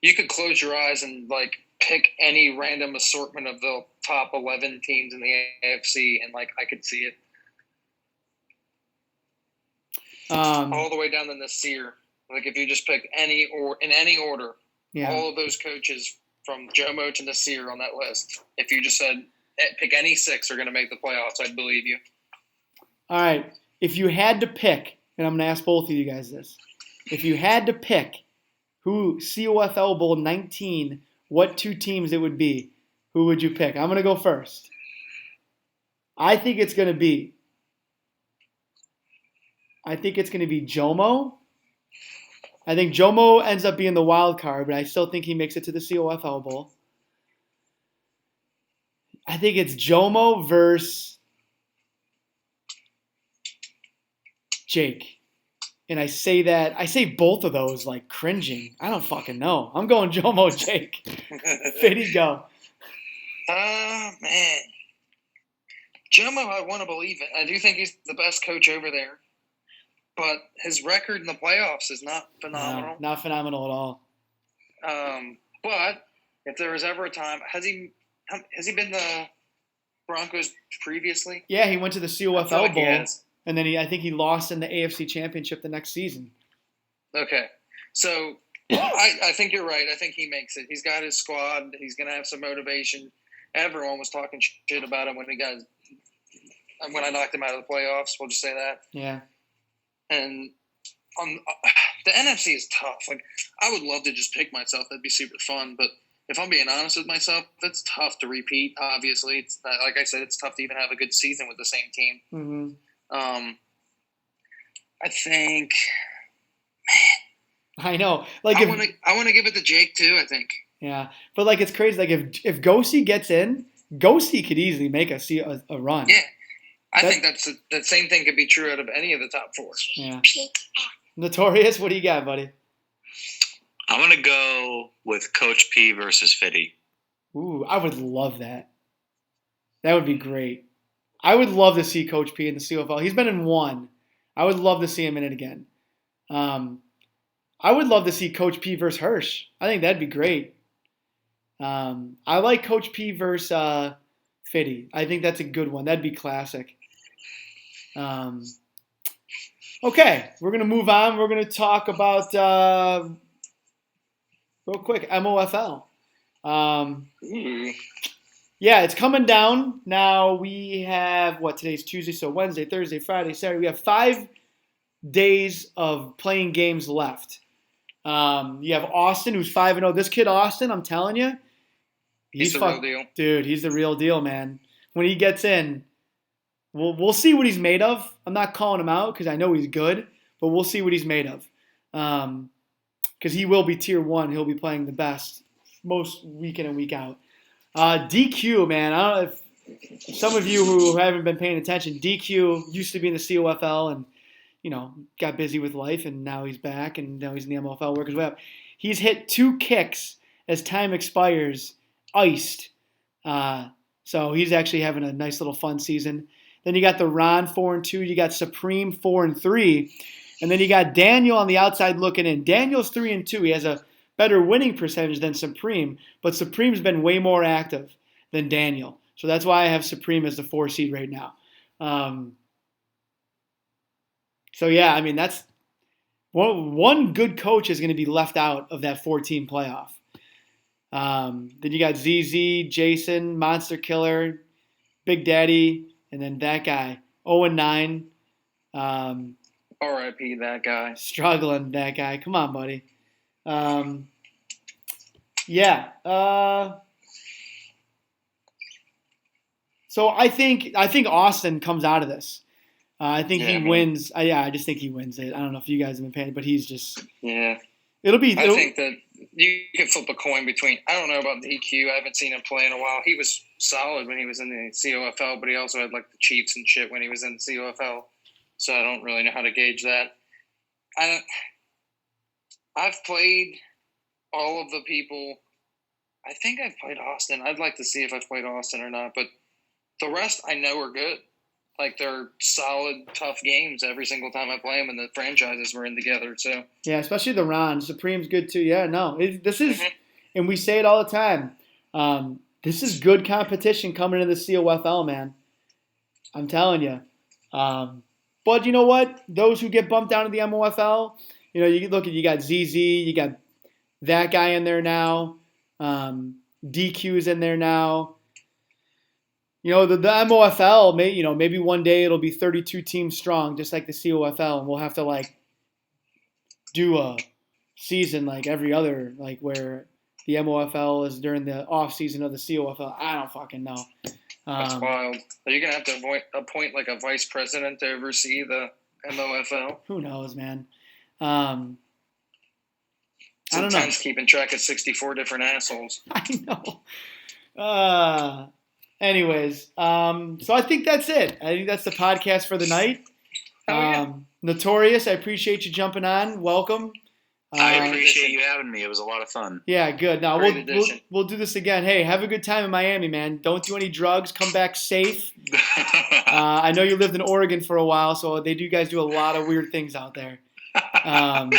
you could close your eyes and like pick any random assortment of the top 11 teams in the AFC, and like I could see it all the way down to Nasir. Like if you just pick any or in any order, all of those coaches from Jomo to Nasir on that list. If you just said pick any 6 are going to make the playoffs, I'd believe you. All right. If you had to pick, and I'm going to ask both of you guys this, if you had to pick who COFL Bowl 19, what 2 teams it would be, who would you pick? I'm going to go first. I think it's going to be Jomo. I think Jomo ends up being the wild card, but I still think he makes it to the COFL Bowl. I think it's Jomo versus Jake. And I say both of those like cringing. I don't fucking know. I'm going Jomo Jake. Fitty, go. Man. Jomo, I want to believe it. I do think he's the best coach over there. But his record in the playoffs is not phenomenal. No, not phenomenal at all. But if there was ever a time, has he been the Broncos previously? Yeah, he went to the COFL Bowl, and then I think he lost in the AFC Championship the next season. Okay, so I think you're right. I think he makes it. He's got his squad. He's going to have some motivation. Everyone was talking shit about him when I knocked him out of the playoffs. We'll just say that. Yeah. And the NFC is tough. Like, I would love to just pick myself. That'd be super fun. But if I'm being honest with myself, it's tough to repeat. Obviously, it's not, like I said, it's tough to even have a good season with the same team. Mm-hmm. I think. I know. Like I want to give it to Jake too. I think. Yeah, but like it's crazy. Like if Ghosty gets in, Ghosty could easily make a run. Yeah. I think that same thing could be true out of any of the top 4. Yeah. Notorious, what do you got, buddy? I'm going to go with Coach P versus Fitty. Ooh, I would love that. That would be great. I would love to see Coach P in the COFL. He's been in 1. I would love to see him in it again. I would love to see Coach P versus Hirsch. I think that'd be great. I like Coach P versus Fitty. I think that's a good one. That'd be classic. Okay, we're going to move on. We're going to talk about, real quick, MOFL. Yeah, it's coming down. Now we have, today's Tuesday, so Wednesday, Thursday, Friday, Saturday. We have 5 days of playing games left. You have Austin, who's 5-0. This kid, Austin, I'm telling you, he's the real deal. Dude, he's the real deal, man. When he gets in, we'll see what he's made of. I'm not calling him out because I know he's good, but we'll see what he's made of. Because he will be tier 1. He'll be playing the best most week in and week out. DQ, man. I don't know if some of you who haven't been paying attention, DQ used to be in the COFL and, got busy with life, and now he's back, and now he's in the MLFL working his way up. He's hit 2 kicks as time expires, iced. So he's actually having a nice little fun season. Then you got the Ron 4-2. You got Supreme 4-3. And then you got Daniel on the outside looking in. Daniel's 3-2. He has a better winning percentage than Supreme, but Supreme's been way more active than Daniel. So that's why I have Supreme as the 4 seed right now. So yeah, I mean, that's one good coach is going to be left out of that 4-team playoff. Then you got ZZ, Jason, Monster Killer, Big Daddy, and then that guy. 0-9. R.I.P. that guy. Struggling, that guy. Come on, buddy. Yeah. So I think Austin comes out of this. I think he wins. I just think he wins it. I don't know if you guys have been paying, but he's just. Yeah. I think that you can flip a coin between. I don't know about DQ. I haven't seen him play in a while. He was solid when he was in the COFL, but he also had like the Chiefs and shit when he was in the COFL. So I don't really know how to gauge that. I've played all of the people. I think I've played Austin. I'd like to see if I've played Austin or not, but the rest I know are good. Like, they're solid, tough games every single time I play them, and the franchises we're in together. So yeah, especially the Ron. Supreme's good too. Yeah, no, this is, and we say it all the time. This is good competition coming into the COFL, man. I'm telling you. But you know what? Those who get bumped down to the MOFL, you look at, you got ZZ, you got that guy in there now. DQ's in there now. The MOFL, maybe one day it'll be 32 teams strong, just like the COFL, and we'll have to do a season like every other, like where the MOFL is during the off season of the COFL. I don't fucking know. That's wild. Are you gonna have to appoint like a vice president to oversee the MOFL? Who knows, man? I don't know. Sometimes keeping track of 64 different assholes. I know. Anyways, so I think that's it. I think that's the podcast for the night. Notorious, I appreciate you jumping on. Welcome. I appreciate you having me. It was a lot of fun. Yeah, good. Now we'll do this again. Hey, have a good time in Miami, man. Don't do any drugs. Come back safe. I know you lived in Oregon for a while, so you guys do a lot of weird things out there. A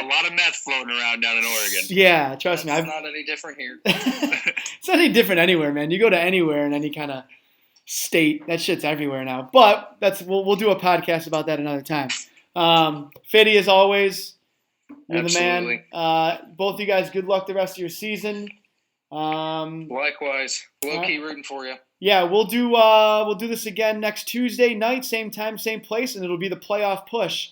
lot of meth floating around down in Oregon. Yeah, trust me. It's not any different here. It's not any different anywhere, man. You go to anywhere in any kind of state, that shit's everywhere now. But we'll do a podcast about that another time. Fiddy, as always, you're Absolutely. the man. Both you guys, good luck the rest of your season. Likewise, low-key rooting for you. Yeah, we'll do this again next Tuesday night, same time, same place, and it'll be the playoff push.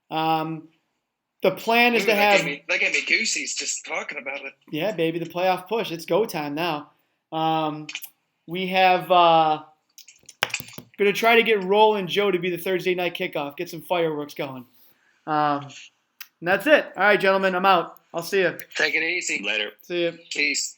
The plan is to have. That gave me goosies just talking about it. Yeah, baby, the playoff push. It's go time now. We have going to try to get Roland Joe to be the Thursday night kickoff. Get some fireworks going. And that's it. All right, gentlemen, I'm out. I'll see you. Take it easy. Later. See you. Peace.